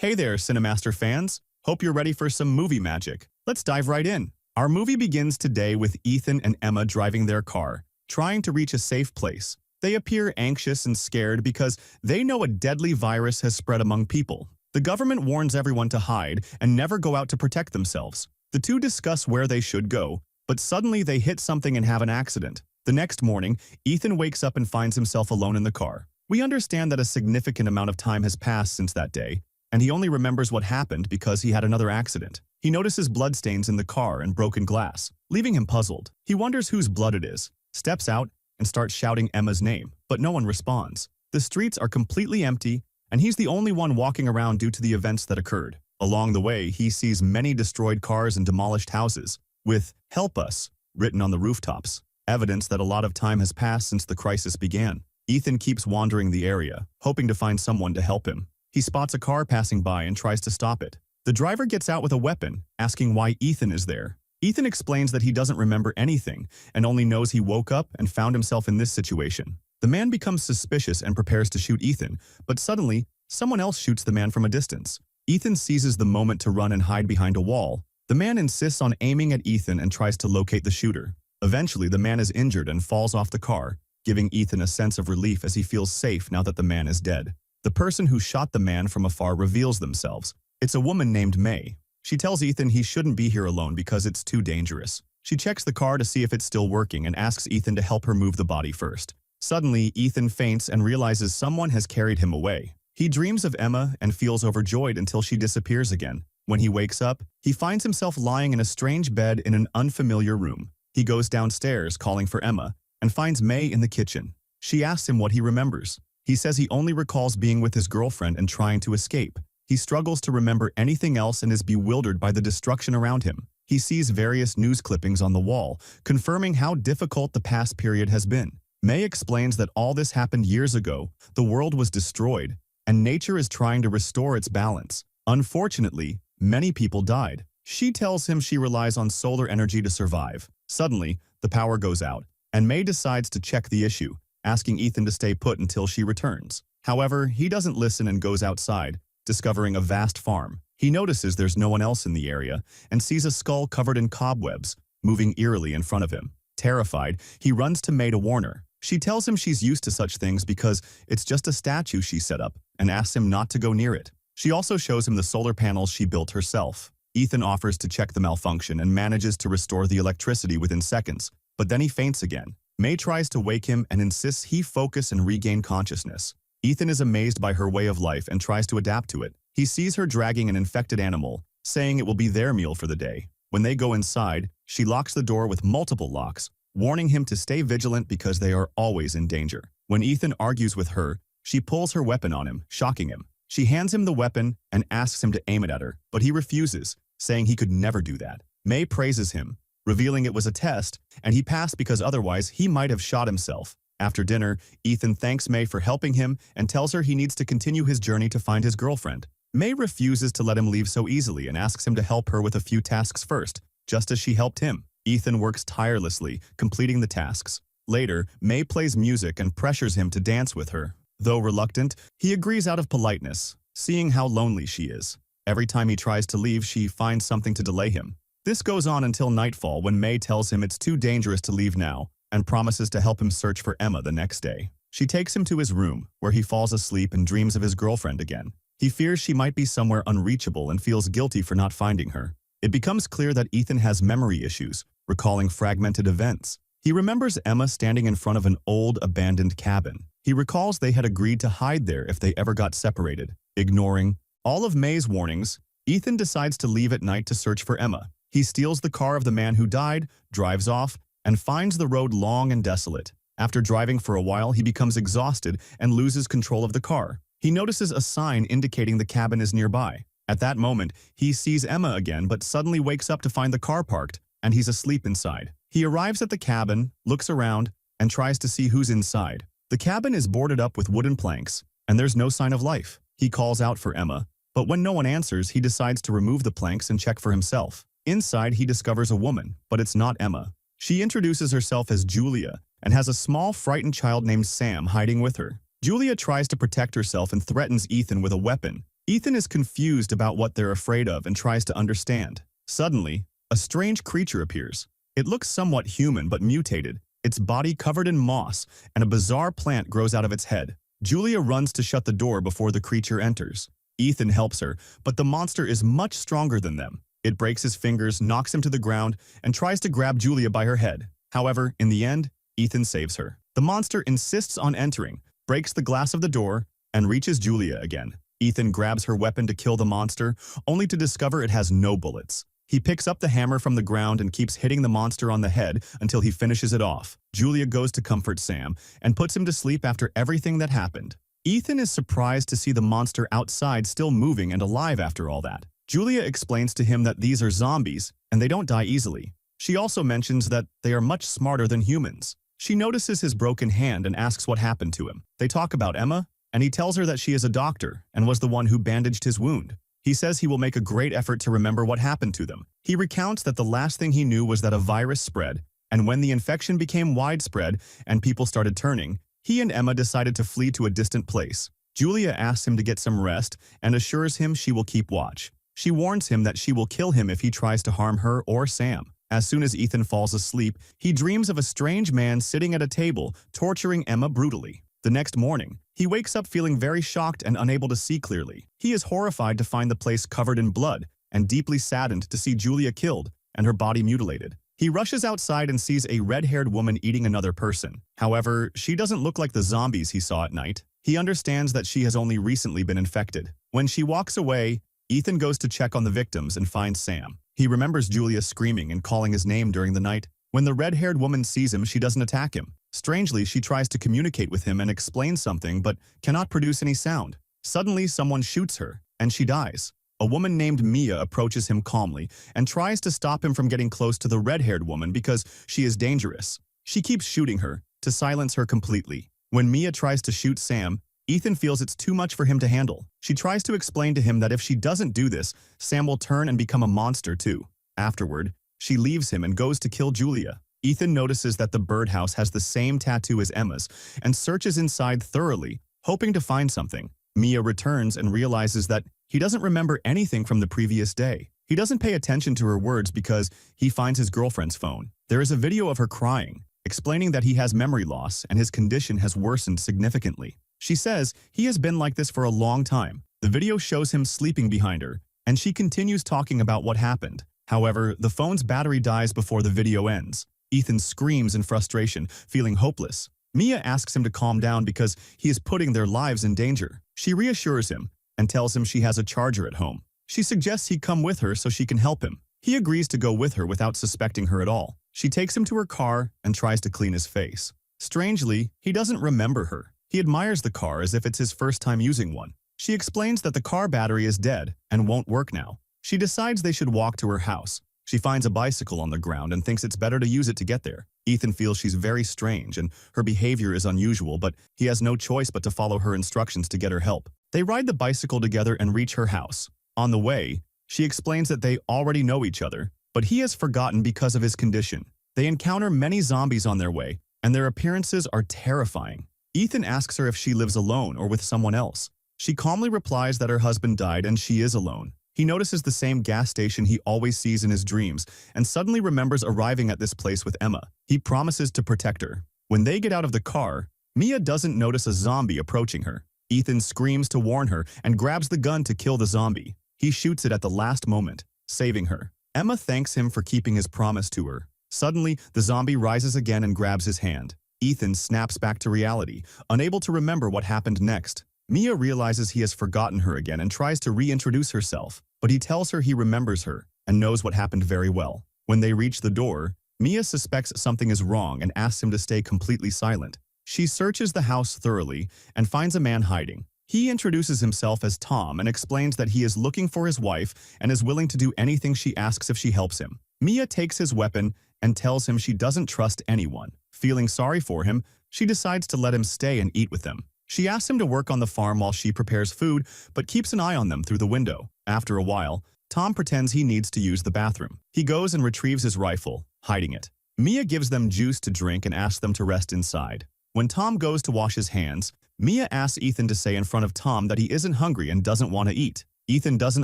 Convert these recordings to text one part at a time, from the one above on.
Hey there, Cinemaster fans. Hope you're ready for some movie magic. Let's dive right in. Our movie begins today with Ethan and Emma driving their car, trying to reach a safe place. They appear anxious and scared because they know a deadly virus has spread among people. The government warns everyone to hide and never go out to protect themselves. The two discuss where they should go, but suddenly they hit something and have an accident. The next morning, Ethan wakes up and finds himself alone in the car. We understand that a significant amount of time has passed since that day, and he only remembers what happened because he had another accident. He notices bloodstains in the car and broken glass, leaving him puzzled. He wonders whose blood it is, steps out, and starts shouting Emma's name, but no one responds. The streets are completely empty, and he's the only one walking around due to the events that occurred. Along the way, he sees many destroyed cars and demolished houses, with "Help us" written on the rooftops, evidence that a lot of time has passed since the crisis began. Ethan keeps wandering the area, hoping to find someone to help him. He spots a car passing by and tries to stop it. The driver gets out with a weapon, asking why Ethan is there. Ethan explains that he doesn't remember anything and only knows he woke up and found himself in this situation. The man becomes suspicious and prepares to shoot Ethan, but suddenly, someone else shoots the man from a distance. Ethan seizes the moment to run and hide behind a wall. The man insists on aiming at Ethan and tries to locate the shooter. Eventually, the man is injured and falls off the car, giving Ethan a sense of relief as he feels safe now that the man is dead. The person who shot the man from afar reveals themselves. It's a woman named May. She tells Ethan he shouldn't be here alone because it's too dangerous. She checks the car to see if it's still working and asks Ethan to help her move the body first. Suddenly, Ethan faints and realizes someone has carried him away. He dreams of Emma and feels overjoyed until she disappears again. When he wakes up, he finds himself lying in a strange bed in an unfamiliar room. He goes downstairs calling for Emma and finds May in the kitchen. She asks him what he remembers. He says he only recalls being with his girlfriend and trying to escape. He struggles to remember anything else and is bewildered by the destruction around him. He sees various news clippings on the wall, confirming how difficult the past period has been. May explains that all this happened years ago, the world was destroyed, and nature is trying to restore its balance. Unfortunately, many people died. She tells him she relies on solar energy to survive. Suddenly, the power goes out, and May decides to check the issue, asking Ethan to stay put until she returns. However, he doesn't listen and goes outside, discovering a vast farm. He notices there's no one else in the area and sees a skull covered in cobwebs, moving eerily in front of him. Terrified, he runs to May to warn her. She tells him she's used to such things because it's just a statue she set up and asks him not to go near it. She also shows him the solar panels she built herself. Ethan offers to check the malfunction and manages to restore the electricity within seconds, but then he faints again. May tries to wake him and insists he focus and regain consciousness. Ethan is amazed by her way of life and tries to adapt to it. He sees her dragging an infected animal, saying it will be their meal for the day. When they go inside, she locks the door with multiple locks, warning him to stay vigilant because they are always in danger. When Ethan argues with her, she pulls her weapon on him, shocking him. She hands him the weapon and asks him to aim it at her, but he refuses, saying he could never do that. May praises him, revealing it was a test, and he passed because otherwise he might have shot himself. After dinner, Ethan thanks May for helping him and tells her he needs to continue his journey to find his girlfriend. May refuses to let him leave so easily and asks him to help her with a few tasks first, just as she helped him. Ethan works tirelessly, completing the tasks. Later, May plays music and pressures him to dance with her. Though reluctant, he agrees out of politeness, seeing how lonely she is. Every time he tries to leave, she finds something to delay him. This goes on until nightfall when May tells him it's too dangerous to leave now and promises to help him search for Emma the next day. She takes him to his room, where he falls asleep and dreams of his girlfriend again. He fears she might be somewhere unreachable and feels guilty for not finding her. It becomes clear that Ethan has memory issues, recalling fragmented events. He remembers Emma standing in front of an old, abandoned cabin. He recalls they had agreed to hide there if they ever got separated. Ignoring all of May's warnings, Ethan decides to leave at night to search for Emma. He steals the car of the man who died, drives off, and finds the road long and desolate. After driving for a while, he becomes exhausted and loses control of the car. He notices a sign indicating the cabin is nearby. At that moment, he sees Emma again but suddenly wakes up to find the car parked, and he's asleep inside. He arrives at the cabin, looks around, and tries to see who's inside. The cabin is boarded up with wooden planks, and there's no sign of life. He calls out for Emma, but when no one answers, he decides to remove the planks and check for himself. Inside, he discovers a woman, but it's not Emma. She introduces herself as Julia and has a small, frightened child named Sam hiding with her. Julia tries to protect herself and threatens Ethan with a weapon, Ethan is confused about what they're afraid of and tries to understand. Suddenly, a strange creature appears. It looks somewhat human but mutated, its body covered in moss, and a bizarre plant grows out of its head. Julia runs to shut the door before the creature enters. Ethan helps her, but the monster is much stronger than them. It breaks his fingers, knocks him to the ground, and tries to grab Julia by her head. However, in the end, Ethan saves her. The monster insists on entering, breaks the glass of the door, and reaches Julia again. Ethan grabs her weapon to kill the monster, only to discover it has no bullets. He picks up the hammer from the ground and keeps hitting the monster on the head until he finishes it off. Julia goes to comfort Sam and puts him to sleep after everything that happened. Ethan is surprised to see the monster outside still moving and alive after all that. Julia explains to him that these are zombies and they don't die easily. She also mentions that they are much smarter than humans. She notices his broken hand and asks what happened to him. They talk about Emma, and he tells her that she is a doctor and was the one who bandaged his wound. He says he will make a great effort to remember what happened to them. He recounts that the last thing he knew was that a virus spread, and when the infection became widespread and people started turning, he and Emma decided to flee to a distant place. Julia asks him to get some rest and assures him she will keep watch. She warns him that she will kill him if he tries to harm her or Sam. As soon as Ethan falls asleep, he dreams of a strange man sitting at a table, torturing Emma brutally. The next morning, he wakes up feeling very shocked and unable to see clearly. He is horrified to find the place covered in blood and deeply saddened to see Julia killed and her body mutilated. He rushes outside and sees a red-haired woman eating another person. However, she doesn't look like the zombies he saw at night. He understands that she has only recently been infected. When she walks away, Ethan goes to check on the victims and finds Sam. He remembers Julia screaming and calling his name during the night. When the red-haired woman sees him, she doesn't attack him. Strangely, she tries to communicate with him and explain something, but cannot produce any sound. Suddenly, someone shoots her, and she dies. A woman named Mia approaches him calmly and tries to stop him from getting close to the red-haired woman because she is dangerous. She keeps shooting her to silence her completely. When Mia tries to shoot Sam, Ethan feels it's too much for him to handle. She tries to explain to him that if she doesn't do this, Sam will turn and become a monster too. Afterward, she leaves him and goes to kill Julia. Ethan notices that the birdhouse has the same tattoo as Emma's and searches inside thoroughly, hoping to find something. Mia returns and realizes that he doesn't remember anything from the previous day. He doesn't pay attention to her words because he finds his girlfriend's phone. There is a video of her crying, explaining that he has memory loss and his condition has worsened significantly. She says he has been like this for a long time. The video shows him sleeping behind her, and she continues talking about what happened. However, the phone's battery dies before the video ends. Ethan screams in frustration, feeling hopeless. Mia asks him to calm down because he is putting their lives in danger. She reassures him and tells him she has a charger at home. She suggests he come with her so she can help him. He agrees to go with her without suspecting her at all. She takes him to her car and tries to clean his face. Strangely, he doesn't remember her. He admires the car as if it's his first time using one. She explains that the car battery is dead and won't work now. She decides they should walk to her house. She finds a bicycle on the ground and thinks it's better to use it to get there. Ethan feels she's very strange and her behavior is unusual, but he has no choice but to follow her instructions to get her help. They ride the bicycle together and reach her house. On the way, she explains that they already know each other, but he has forgotten because of his condition. They encounter many zombies on their way, and their appearances are terrifying. Ethan asks her if she lives alone or with someone else. She calmly replies that her husband died and she is alone. He notices the same gas station he always sees in his dreams and suddenly remembers arriving at this place with Emma. He promises to protect her. When they get out of the car, Mia doesn't notice a zombie approaching her. Ethan screams to warn her and grabs the gun to kill the zombie. He shoots it at the last moment, saving her. Emma thanks him for keeping his promise to her. Suddenly, the zombie rises again and grabs his hand. Ethan snaps back to reality, unable to remember what happened next. Mia realizes he has forgotten her again and tries to reintroduce herself, but he tells her he remembers her and knows what happened very well. When they reach the door, Mia suspects something is wrong and asks him to stay completely silent. She searches the house thoroughly and finds a man hiding. He introduces himself as Tom and explains that he is looking for his wife and is willing to do anything she asks if she helps him. Mia takes his weapon and tells him she doesn't trust anyone. Feeling sorry for him, she decides to let him stay and eat with them. She asks him to work on the farm while she prepares food, but keeps an eye on them through the window. After a while, Tom pretends he needs to use the bathroom. He goes and retrieves his rifle, hiding it. Mia gives them juice to drink and asks them to rest inside. When Tom goes to wash his hands, Mia asks Ethan to say in front of Tom that he isn't hungry and doesn't want to eat. Ethan doesn't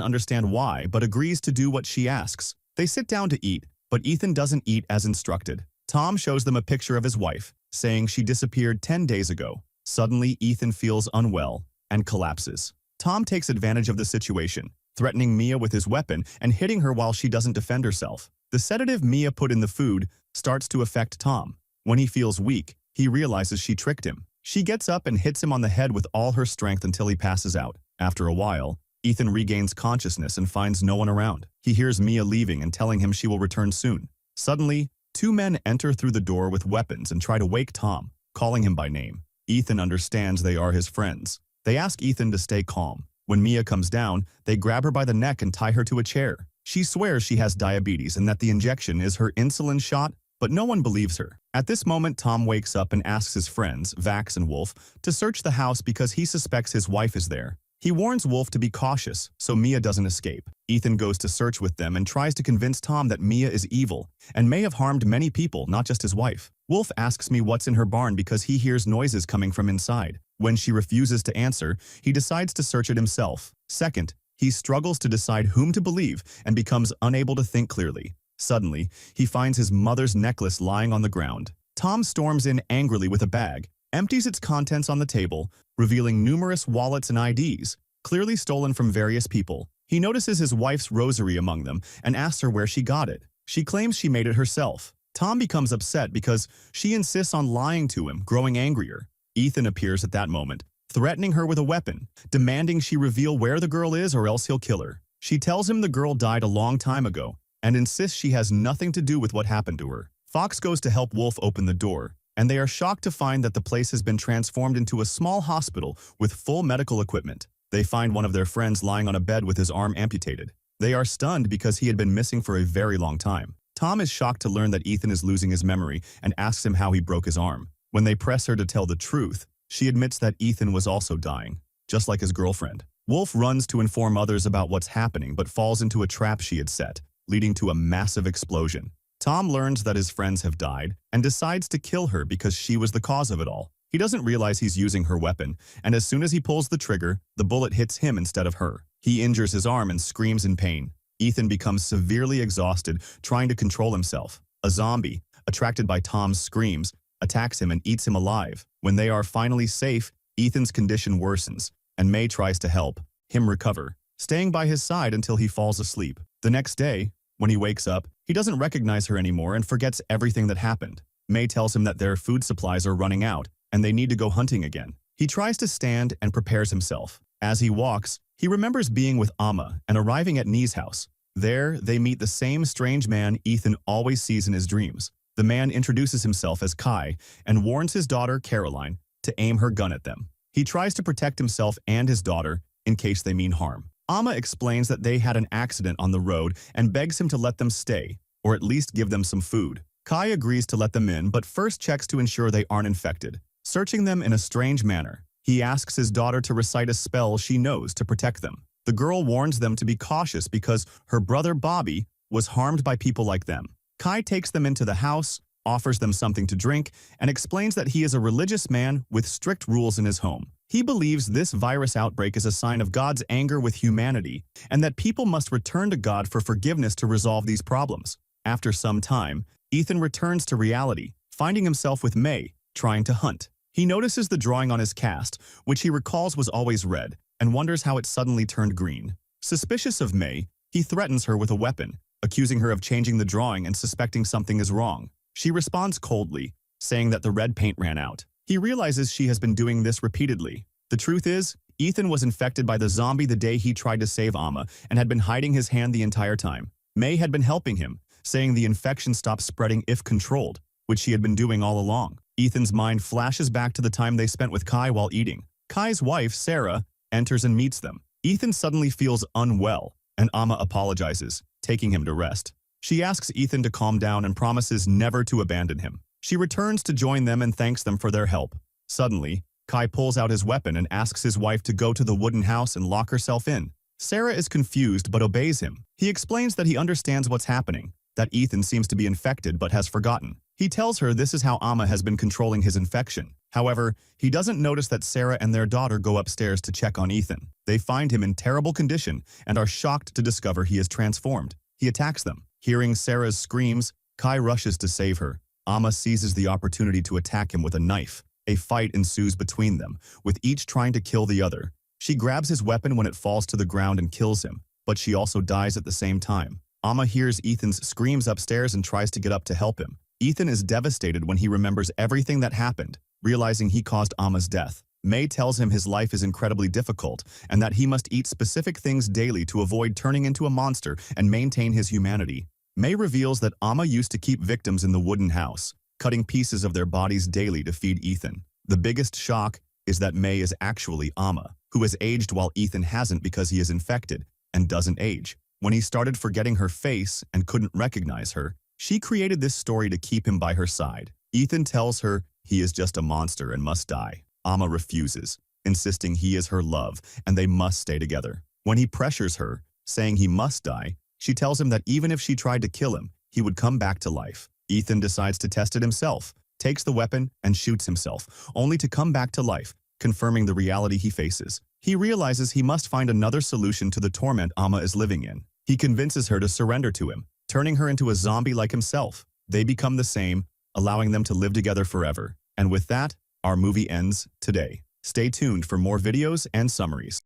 understand why, but agrees to do what she asks. They sit down to eat, but Ethan doesn't eat as instructed. Tom shows them a picture of his wife, saying she disappeared 10 days ago. Suddenly, Ethan feels unwell and collapses. Tom takes advantage of the situation, threatening Mia with his weapon and hitting her while she doesn't defend herself. The sedative Mia put in the food starts to affect Tom. When he feels weak, he realizes she tricked him. She gets up and hits him on the head with all her strength until he passes out. After a while, Ethan regains consciousness and finds no one around. He hears Mia leaving and telling him she will return soon. Suddenly, two men enter through the door with weapons and try to wake Tom, calling him by name. Ethan understands they are his friends. They ask Ethan to stay calm. When Mia comes down, they grab her by the neck and tie her to a chair. She swears she has diabetes and that the injection is her insulin shot, but no one believes her. At this moment, Tom wakes up and asks his friends, Vax and Wolf, to search the house because he suspects his wife is there. He warns Wolf to be cautious so Mia doesn't escape. Ethan goes to search with them and tries to convince Tom that Mia is evil and may have harmed many people, not just his wife. Wolf asks me what's in her barn because he hears noises coming from inside. When she refuses to answer, he decides to search it himself. Second, he struggles to decide whom to believe and becomes unable to think clearly. Suddenly, he finds his mother's necklace lying on the ground. Tom storms in angrily with a bag, empties its contents on the table, revealing numerous wallets and IDs, clearly stolen from various people. He notices his wife's rosary among them and asks her where she got it. She claims she made it herself. Tom becomes upset because she insists on lying to him, growing angrier. Ethan appears at that moment, threatening her with a weapon, demanding she reveal where the girl is or else he'll kill her. She tells him the girl died a long time ago and insists she has nothing to do with what happened to her. Fox goes to help Wolf open the door, and they are shocked to find that the place has been transformed into a small hospital with full medical equipment. They find one of their friends lying on a bed with his arm amputated. They are stunned because he had been missing for a very long time. Tom is shocked to learn that Ethan is losing his memory and asks him how he broke his arm. When they press her to tell the truth, she admits that Ethan was also dying, just like his girlfriend. Wolf runs to inform others about what's happening but falls into a trap she had set, leading to a massive explosion. Tom learns that his friends have died and decides to kill her because she was the cause of it all. He doesn't realize he's using her weapon, and as soon as he pulls the trigger, the bullet hits him instead of her. He injures his arm and screams in pain. Ethan becomes severely exhausted, trying to control himself. A zombie, attracted by Tom's screams, attacks him and eats him alive. When they are finally safe, Ethan's condition worsens, and May tries to help him recover, staying by his side until he falls asleep. The next day, when he wakes up, he doesn't recognize her anymore and forgets everything that happened. May tells him that their food supplies are running out and they need to go hunting again. He tries to stand and prepares himself. As he walks, he remembers being with Amma and arriving at Nee's house. There, they meet the same strange man Ethan always sees in his dreams. The man introduces himself as Kai and warns his daughter, Caroline, to aim her gun at them. He tries to protect himself and his daughter in case they mean harm. Amma explains that they had an accident on the road and begs him to let them stay, or at least give them some food. Kai agrees to let them in, but first checks to ensure they aren't infected, searching them in a strange manner. He asks his daughter to recite a spell she knows to protect them. The girl warns them to be cautious because her brother Bobby was harmed by people like them. Kai takes them into the house, offers them something to drink, and explains that he is a religious man with strict rules in his home. He believes this virus outbreak is a sign of God's anger with humanity and that people must return to God for forgiveness to resolve these problems. After some time, Ethan returns to reality, finding himself with May, trying to hunt. He notices the drawing on his cast, which he recalls was always red, and wonders how it suddenly turned green. Suspicious of May, he threatens her with a weapon, accusing her of changing the drawing and suspecting something is wrong. She responds coldly, saying that the red paint ran out. He realizes she has been doing this repeatedly. The truth is, Ethan was infected by the zombie the day he tried to save Amma and had been hiding his hand the entire time. May had been helping him, saying the infection stops spreading if controlled, which she had been doing all along. Ethan's mind flashes back to the time they spent with Kai while eating. Kai's wife, Sarah, enters and meets them. Ethan suddenly feels unwell, and Amma apologizes, taking him to rest. She asks Ethan to calm down and promises never to abandon him. She returns to join them and thanks them for their help. Suddenly, Kai pulls out his weapon and asks his wife to go to the wooden house and lock herself in. Sarah is confused but obeys him. He explains that he understands what's happening, that Ethan seems to be infected but has forgotten. He tells her this is how Amma has been controlling his infection. However, he doesn't notice that Sarah and their daughter go upstairs to check on Ethan. They find him in terrible condition and are shocked to discover he is transformed. He attacks them. Hearing Sarah's screams, Kai rushes to save her. Amma seizes the opportunity to attack him with a knife. A fight ensues between them, with each trying to kill the other. She grabs his weapon when it falls to the ground and kills him, but she also dies at the same time. Amma hears Ethan's screams upstairs and tries to get up to help him. Ethan is devastated when he remembers everything that happened, realizing he caused Amma's death. May tells him his life is incredibly difficult and that he must eat specific things daily to avoid turning into a monster and maintain his humanity. May reveals that Amma used to keep victims in the wooden house, cutting pieces of their bodies daily to feed Ethan. The biggest shock is that May is actually Amma, who has aged while Ethan hasn't because he is infected and doesn't age. When he started forgetting her face and couldn't recognize her, she created this story to keep him by her side. Ethan tells her he is just a monster and must die. Amma refuses, insisting he is her love and they must stay together. When he pressures her, saying he must die, she tells him that even if she tried to kill him, he would come back to life. Ethan decides to test it himself, takes the weapon, and shoots himself, only to come back to life, confirming the reality he faces. He realizes he must find another solution to the torment Amma is living in. He convinces her to surrender to him, turning her into a zombie like himself. They become the same, allowing them to live together forever. And with that, our movie ends today. Stay tuned for more videos and summaries.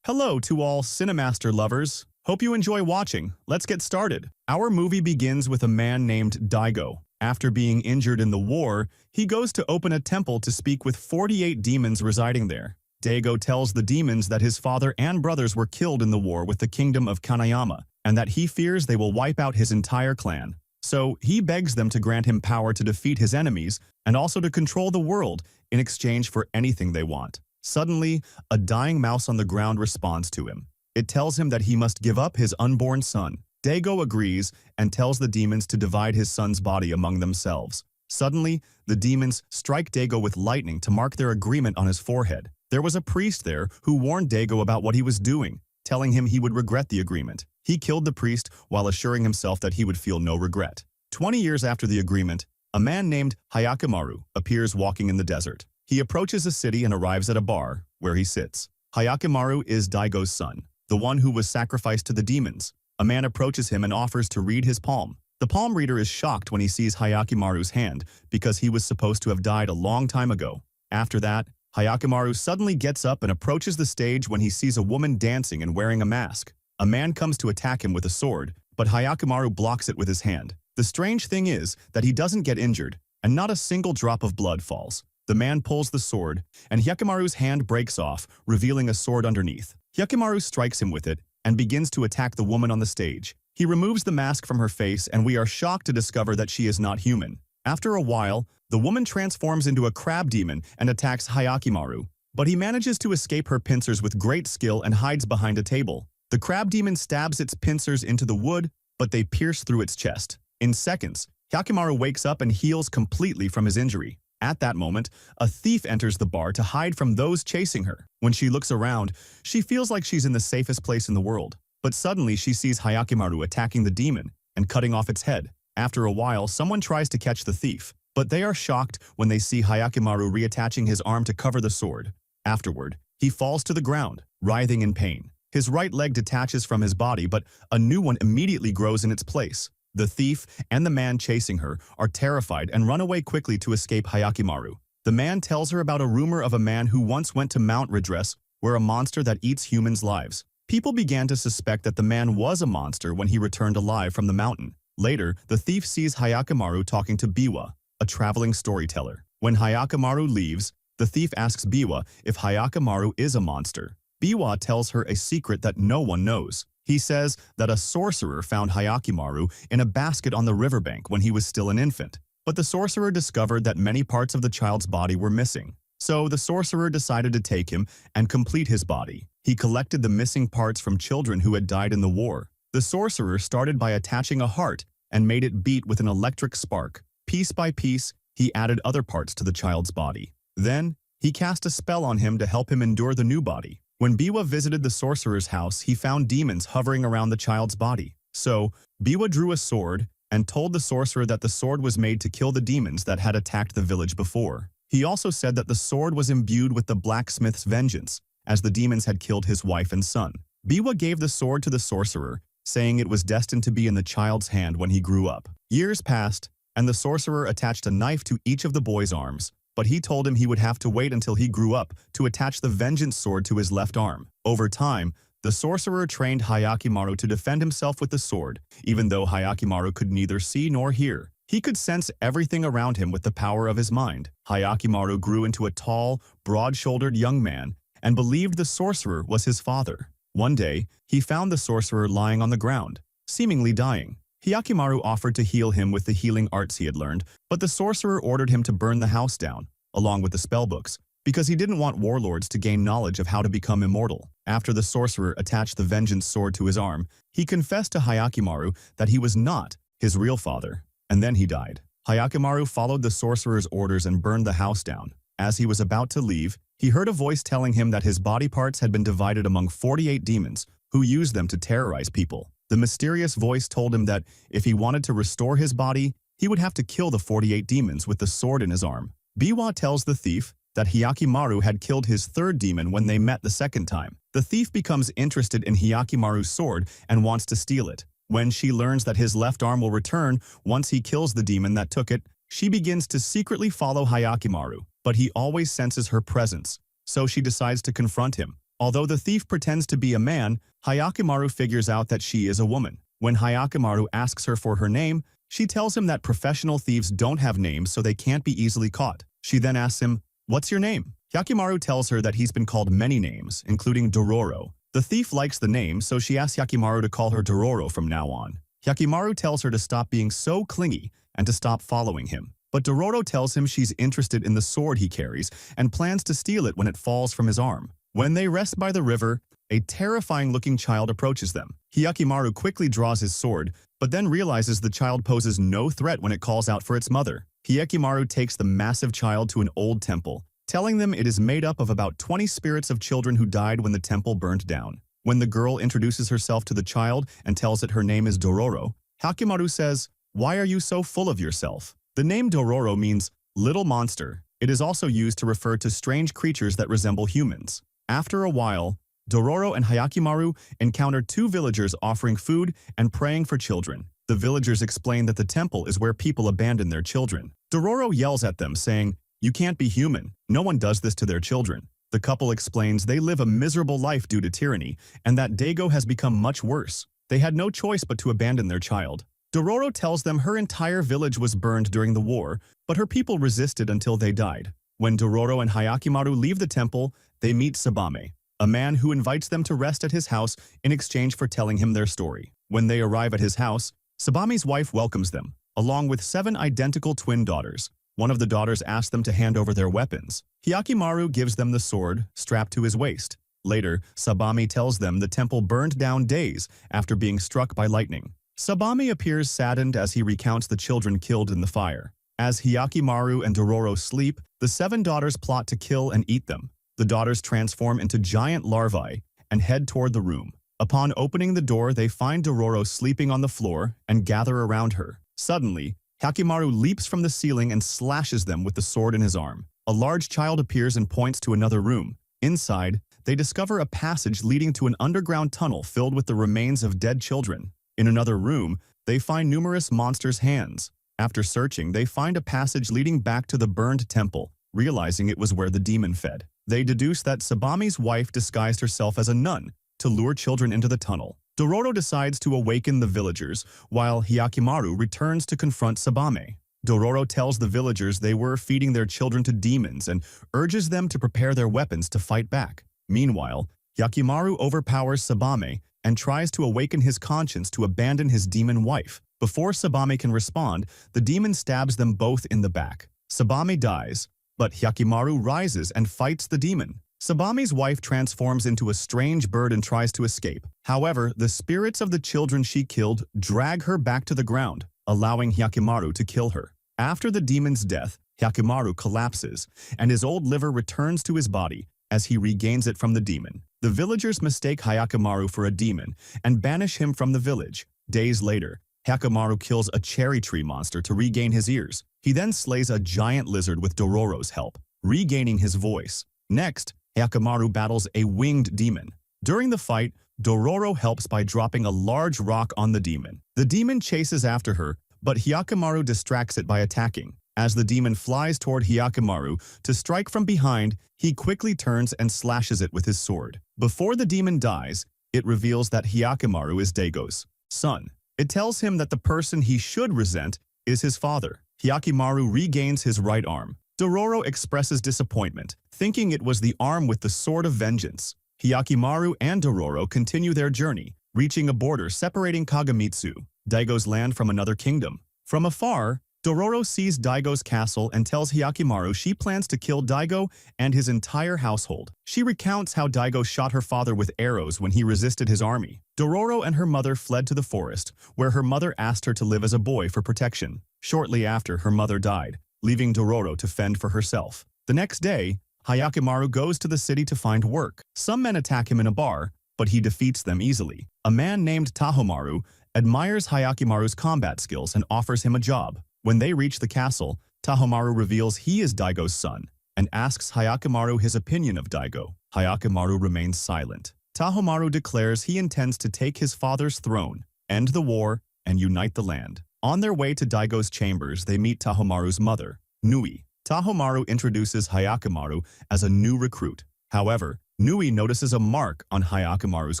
Hello to all Cinemaster lovers. Hope you enjoy watching. Let's get started. Our movie begins with a man named Daigo. After being injured in the war, he goes to open a temple to speak with 48 demons residing there. Daigo tells the demons that his father and brothers were killed in the war with the kingdom of Kanayama, and that he fears they will wipe out his entire clan. So he begs them to grant him power to defeat his enemies and also to control the world in exchange for anything they want. Suddenly, a dying mouse on the ground responds to him. It tells him that he must give up his unborn son. Daigo agrees and tells the demons to divide his son's body among themselves. Suddenly, the demons strike Daigo with lightning to mark their agreement on his forehead. There was a priest there who warned Daigo about what he was doing, telling him he would regret the agreement. He killed the priest while assuring himself that he would feel no regret. 20 years after the agreement, a man named Hyakkimaru appears walking in the desert. He approaches a city and arrives at a bar, where he sits. Hyakkimaru is Daigo's son, the one who was sacrificed to the demons. A man approaches him and offers to read his palm. The palm reader is shocked when he sees Hyakkimaru's hand because he was supposed to have died a long time ago. After that, Hyakkimaru suddenly gets up and approaches the stage when he sees a woman dancing and wearing a mask. A man comes to attack him with a sword, but Hyakkimaru blocks it with his hand. The strange thing is that he doesn't get injured, and not a single drop of blood falls. The man pulls the sword, and Hyakkimaru's hand breaks off, revealing a sword underneath. Hyakkimaru strikes him with it and begins to attack the woman on the stage. He removes the mask from her face, and we are shocked to discover that she is not human. After a while, the woman transforms into a crab demon and attacks Hyakkimaru, but he manages to escape her pincers with great skill and hides behind a table. The crab demon stabs its pincers into the wood, but they pierce through its chest. In seconds, Hyakkimaru wakes up and heals completely from his injury. At that moment, a thief enters the bar to hide from those chasing her. When she looks around, she feels like she's in the safest place in the world. But suddenly she sees Hyakkimaru attacking the demon and cutting off its head. After a while, someone tries to catch the thief, but they are shocked when they see Hyakkimaru reattaching his arm to cover the sword. Afterward, he falls to the ground, writhing in pain. His right leg detaches from his body, but a new one immediately grows in its place. The thief and the man chasing her are terrified and run away quickly to escape Hyakkimaru. The man tells her about a rumor of a man who once went to Mount Redress, where a monster that eats humans' lives. People began to suspect that the man was a monster when he returned alive from the mountain. Later, the thief sees Hyakkimaru talking to Biwa, a traveling storyteller. When Hyakkimaru leaves, the thief asks Biwa if Hyakkimaru is a monster. Biwa tells her a secret that no one knows. He says that a sorcerer found Hyakkimaru in a basket on the riverbank when he was still an infant. But the sorcerer discovered that many parts of the child's body were missing. So the sorcerer decided to take him and complete his body. He collected the missing parts from children who had died in the war. The sorcerer started by attaching a heart and made it beat with an electric spark. Piece by piece, he added other parts to the child's body. Then, he cast a spell on him to help him endure the new body. When Biwa visited the sorcerer's house, he found demons hovering around the child's body. So, Biwa drew a sword and told the sorcerer that the sword was made to kill the demons that had attacked the village before. He also said that the sword was imbued with the blacksmith's vengeance, as the demons had killed his wife and son. Biwa gave the sword to the sorcerer, saying it was destined to be in the child's hand when he grew up. Years passed, and the sorcerer attached a knife to each of the boy's arms, but he told him he would have to wait until he grew up to attach the vengeance sword to his left arm. Over time, the sorcerer trained Hyakimaru to defend himself with the sword, even though Hyakimaru could neither see nor hear. He could sense everything around him with the power of his mind. Hyakimaru grew into a tall, broad-shouldered young man and believed the sorcerer was his father. One day, he found the sorcerer lying on the ground, seemingly dying. Hyakimaru offered to heal him with the healing arts he had learned, but the sorcerer ordered him to burn the house down, along with the spellbooks, because he didn't want warlords to gain knowledge of how to become immortal. After the sorcerer attached the vengeance sword to his arm, he confessed to Hyakimaru that he was not his real father, and then he died. Hyakimaru followed the sorcerer's orders and burned the house down. As he was about to leave, he heard a voice telling him that his body parts had been divided among 48 demons, who used them to terrorize people. The mysterious voice told him that if he wanted to restore his body, he would have to kill the 48 demons with the sword in his arm. Biwa tells the thief that Hyakimaru had killed his third demon when they met the second time. The thief becomes interested in Hyakimaru's sword and wants to steal it. When she learns that his left arm will return once he kills the demon that took it, she begins to secretly follow Hyakimaru, but he always senses her presence, so she decides to confront him. Although the thief pretends to be a man, Hyakimaru figures out that she is a woman. When Hyakimaru asks her for her name, she tells him that professional thieves don't have names so they can't be easily caught. She then asks him, "What's your name?" Hyakimaru tells her that he's been called many names, including Dororo. The thief likes the name, so she asks Hyakimaru to call her Dororo from now on. Hyakimaru tells her to stop being so clingy and to stop following him. But Dororo tells him she's interested in the sword he carries and plans to steal it when it falls from his arm. When they rest by the river, a terrifying-looking child approaches them. Hyakimaru quickly draws his sword, but then realizes the child poses no threat when it calls out for its mother. Hyakimaru takes the massive child to an old temple, telling them it is made up of about 20 spirits of children who died when the temple burned down. When the girl introduces herself to the child and tells it her name is Dororo, Hyakimaru says, "Why are you so full of yourself?" The name Dororo means little monster. It is also used to refer to strange creatures that resemble humans. After a while, Dororo and Hyakimaru encounter two villagers offering food and praying for children. The villagers explain that the temple is where people abandon their children. Dororo yells at them, saying, "You can't be human. No one does this to their children." The couple explains they live a miserable life due to tyranny, and that Dago has become much worse. They had no choice but to abandon their child. Dororo tells them her entire village was burned during the war, but her people resisted until they died. When Dororo and Hyakimaru leave the temple, they meet Sabame, a man who invites them to rest at his house in exchange for telling him their story. When they arrive at his house, Sabame's wife welcomes them, along with 7 identical twin daughters. One of the daughters asks them to hand over their weapons. Hyakimaru gives them the sword, strapped to his waist. Later, Sabame tells them the temple burned down days after being struck by lightning. Sabame appears saddened as he recounts the children killed in the fire. As Hyakimaru and Dororo sleep, the 7 daughters plot to kill and eat them. The daughters transform into giant larvae and head toward the room. Upon opening the door, they find Dororo sleeping on the floor and gather around her. Suddenly, Hyakimaru leaps from the ceiling and slashes them with the sword in his arm. A large child appears and points to another room. Inside, they discover a passage leading to an underground tunnel filled with the remains of dead children. In another room, they find numerous monsters' hands. After searching, they find a passage leading back to the burned temple, realizing it was where the demon fed. They deduce that Sabame's wife disguised herself as a nun to lure children into the tunnel. Dororo decides to awaken the villagers, while Hyakimaru returns to confront Sabame. Dororo tells the villagers they were feeding their children to demons and urges them to prepare their weapons to fight back. Meanwhile, Hyakimaru overpowers Sabame and tries to awaken his conscience to abandon his demon wife. Before Sabame can respond, the demon stabs them both in the back. Sabame dies, but Hyakimaru rises and fights the demon. Sabame's wife transforms into a strange bird and tries to escape. However, the spirits of the children she killed drag her back to the ground, allowing Hyakimaru to kill her. After the demon's death, Hyakimaru collapses, and his old liver returns to his body as he regains it from the demon. The villagers mistake Hyakimaru for a demon and banish him from the village. Days later, Hyakimaru kills a cherry tree monster to regain his ears. He then slays a giant lizard with Dororo's help, regaining his voice. Next, Hyakimaru battles a winged demon. During the fight, Dororo helps by dropping a large rock on the demon. The demon chases after her, but Hyakimaru distracts it by attacking. As the demon flies toward Hyakimaru to strike from behind, he quickly turns and slashes it with his sword. Before the demon dies, it reveals that Hyakimaru is Daigo's son. It tells him that the person he should resent is his father. Hyakimaru regains his right arm. Dororo expresses disappointment, thinking it was the arm with the sword of vengeance. Hyakimaru and Dororo continue their journey, reaching a border separating Kagamitsu, Daigo's land, from another kingdom. From afar, Dororo sees Daigo's castle and tells Hyakimaru she plans to kill Daigo and his entire household. She recounts how Daigo shot her father with arrows when he resisted his army. Dororo and her mother fled to the forest, where her mother asked her to live as a boy for protection. Shortly after, her mother died, leaving Dororo to fend for herself. The next day, Hyakimaru goes to the city to find work. Some men attack him in a bar, but he defeats them easily. A man named Tahomaru admires Hyakimaru's combat skills and offers him a job. When they reach the castle, Tahomaru reveals he is Daigo's son and asks Hyakimaru his opinion of Daigo. Hyakimaru remains silent. Tahomaru declares he intends to take his father's throne, end the war, and unite the land. On their way to Daigo's chambers, they meet Tahomaru's mother, Nui. Tahomaru introduces Hyakimaru as a new recruit. However, Nui notices a mark on Hyakimaru's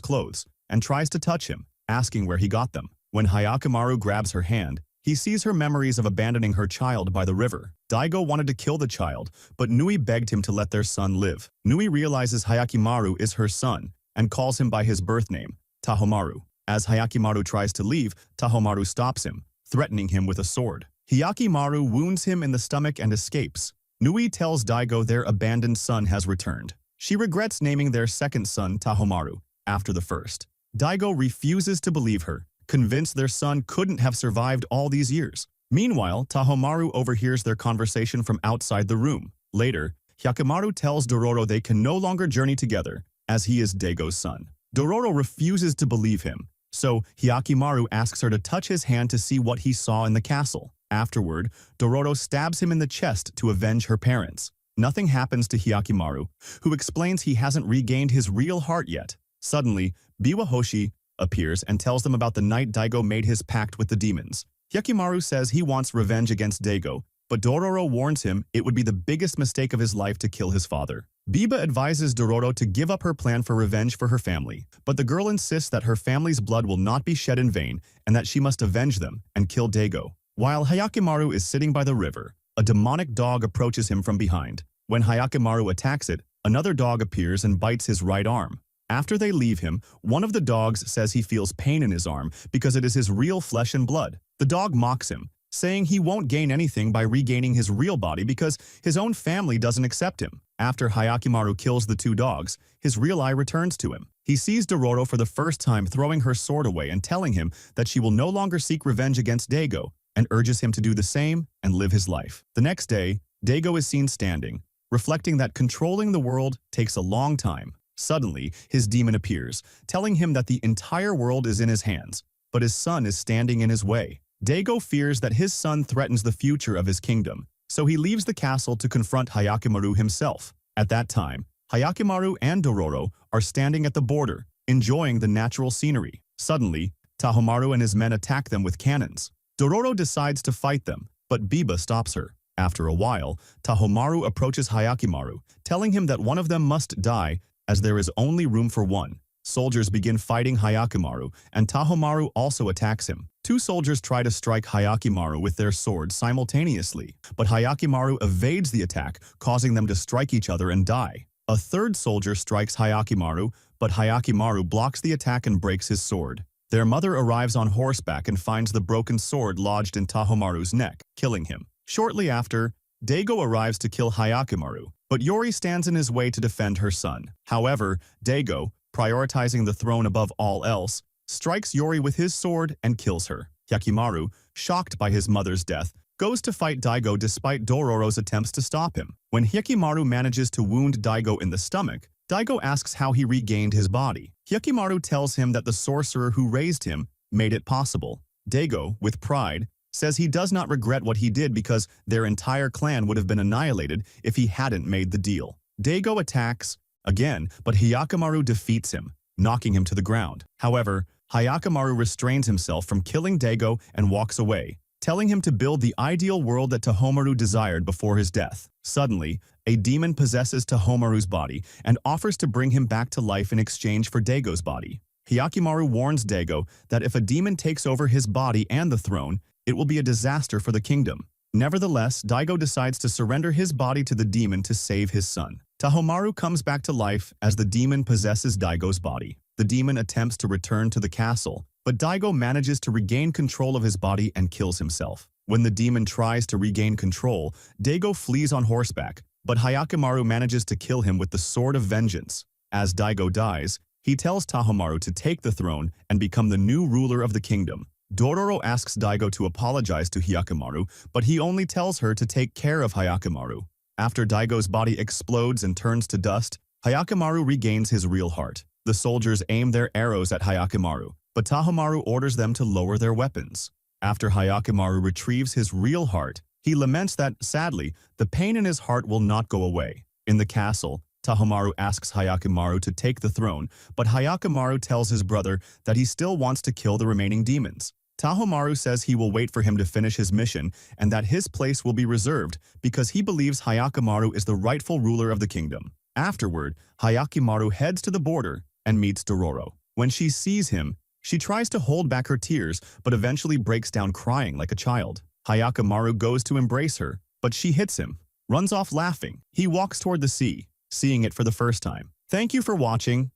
clothes and tries to touch him, asking where he got them. When Hyakimaru grabs her hand, he sees her memories of abandoning her child by the river. Daigo wanted to kill the child, but Nui begged him to let their son live. Nui realizes Hyakimaru is her son and calls him by his birth name, Tahomaru. As Hyakimaru tries to leave, Tahomaru stops him, threatening him with a sword. Hyakimaru wounds him in the stomach and escapes. Nui tells Daigo their abandoned son has returned. She regrets naming their second son Tahomaru after the first. Daigo refuses to believe her, convinced their son couldn't have survived all these years. Meanwhile, Tahomaru overhears their conversation from outside the room. Later, Hyakimaru tells Dororo they can no longer journey together, as he is Daigo's son. Dororo refuses to believe him, so Hyakimaru asks her to touch his hand to see what he saw in the castle. Afterward, Dororo stabs him in the chest to avenge her parents. Nothing happens to Hyakimaru, who explains he hasn't regained his real heart yet. Suddenly, Biwa Hoshi appears and tells them about the night Daigo made his pact with the demons. Hyakimaru says he wants revenge against Daigo, but Dororo warns him it would be the biggest mistake of his life to kill his father. Biba advises Dororo to give up her plan for revenge for her family, but the girl insists that her family's blood will not be shed in vain and that she must avenge them and kill Daigo. While Hyakimaru is sitting by the river, a demonic dog approaches him from behind. When Hyakimaru attacks it, another dog appears and bites his right arm. After they leave him, one of the dogs says he feels pain in his arm because it is his real flesh and blood. The dog mocks him, saying he won't gain anything by regaining his real body because his own family doesn't accept him. After Hyakimaru kills the two dogs, his real eye returns to him. He sees Dororo for the first time throwing her sword away and telling him that she will no longer seek revenge against Daigo, and urges him to do the same and live his life. The next day, Daigo is seen standing, reflecting that controlling the world takes a long time. Suddenly, his demon appears, telling him that the entire world is in his hands, but his son is standing in his way. Daigo fears that his son threatens the future of his kingdom, so he leaves the castle to confront Hyakimaru himself. At that time, Hyakimaru and Dororo are standing at the border, enjoying the natural scenery. Suddenly, Tahomaru and his men attack them with cannons. Dororo decides to fight them, but Biba stops her. After a while, Tahomaru approaches Hyakimaru, telling him that one of them must die as there is only room for one. Soldiers begin fighting Hyakimaru, and Tahomaru also attacks him. Two soldiers try to strike Hyakimaru with their swords simultaneously, but Hyakimaru evades the attack, causing them to strike each other and die. A third soldier strikes Hyakimaru, but Hyakimaru blocks the attack and breaks his sword. Their mother arrives on horseback and finds the broken sword lodged in Tahomaru's neck, killing him. Shortly after, Daigo arrives to kill Hyakimaru, but Yori stands in his way to defend her son. However, Daigo, prioritizing the throne above all else, strikes Yori with his sword and kills her. Hyakimaru, shocked by his mother's death, goes to fight Daigo despite Dororo's attempts to stop him. When Hyakkimaru manages to wound Daigo in the stomach, Daigo asks how he regained his body. Hyakkimaru tells him that the sorcerer who raised him made it possible. Daigo, with pride, says he does not regret what he did because their entire clan would have been annihilated if he hadn't made the deal. Daigo attacks again, but Hyakkimaru defeats him, knocking him to the ground. However, Hyakkimaru restrains himself from killing Daigo and walks away, telling him to build the ideal world that Tohomaru desired before his death. Suddenly, a demon possesses Tohomaru's body and offers to bring him back to life in exchange for Daigo's body. Hyakkimaru warns Daigo that if a demon takes over his body and the throne, it will be a disaster for the kingdom. Nevertheless, Daigo decides to surrender his body to the demon to save his son. Tohomaru comes back to life as the demon possesses Daigo's body. The demon attempts to return to the castle, but Daigo manages to regain control of his body and kills himself. When the demon tries to regain control, Daigo flees on horseback, but Hyakkimaru manages to kill him with the Sword of Vengeance. As Daigo dies, he tells Tohomaru to take the throne and become the new ruler of the kingdom. Dororo asks Daigo to apologize to Hyakkimaru, but he only tells her to take care of Hyakkimaru. After Daigo's body explodes and turns to dust, Hyakkimaru regains his real heart. The soldiers aim their arrows at Hyakkimaru, but Tohomaru orders them to lower their weapons. After Hyakkimaru retrieves his real heart, he laments that, sadly, the pain in his heart will not go away. In the castle, Tohomaru asks Hyakkimaru to take the throne, but Hyakkimaru tells his brother that he still wants to kill the remaining demons. Tohomaru says he will wait for him to finish his mission and that his place will be reserved because he believes Hyakkimaru is the rightful ruler of the kingdom. Afterward, Hyakkimaru heads to the border and meets Dororo. When she sees him, she tries to hold back her tears but eventually breaks down crying like a child. Hyakkimaru goes to embrace her, but she hits him, runs off laughing. He walks toward the sea, seeing it for the first time. Thank you for watching.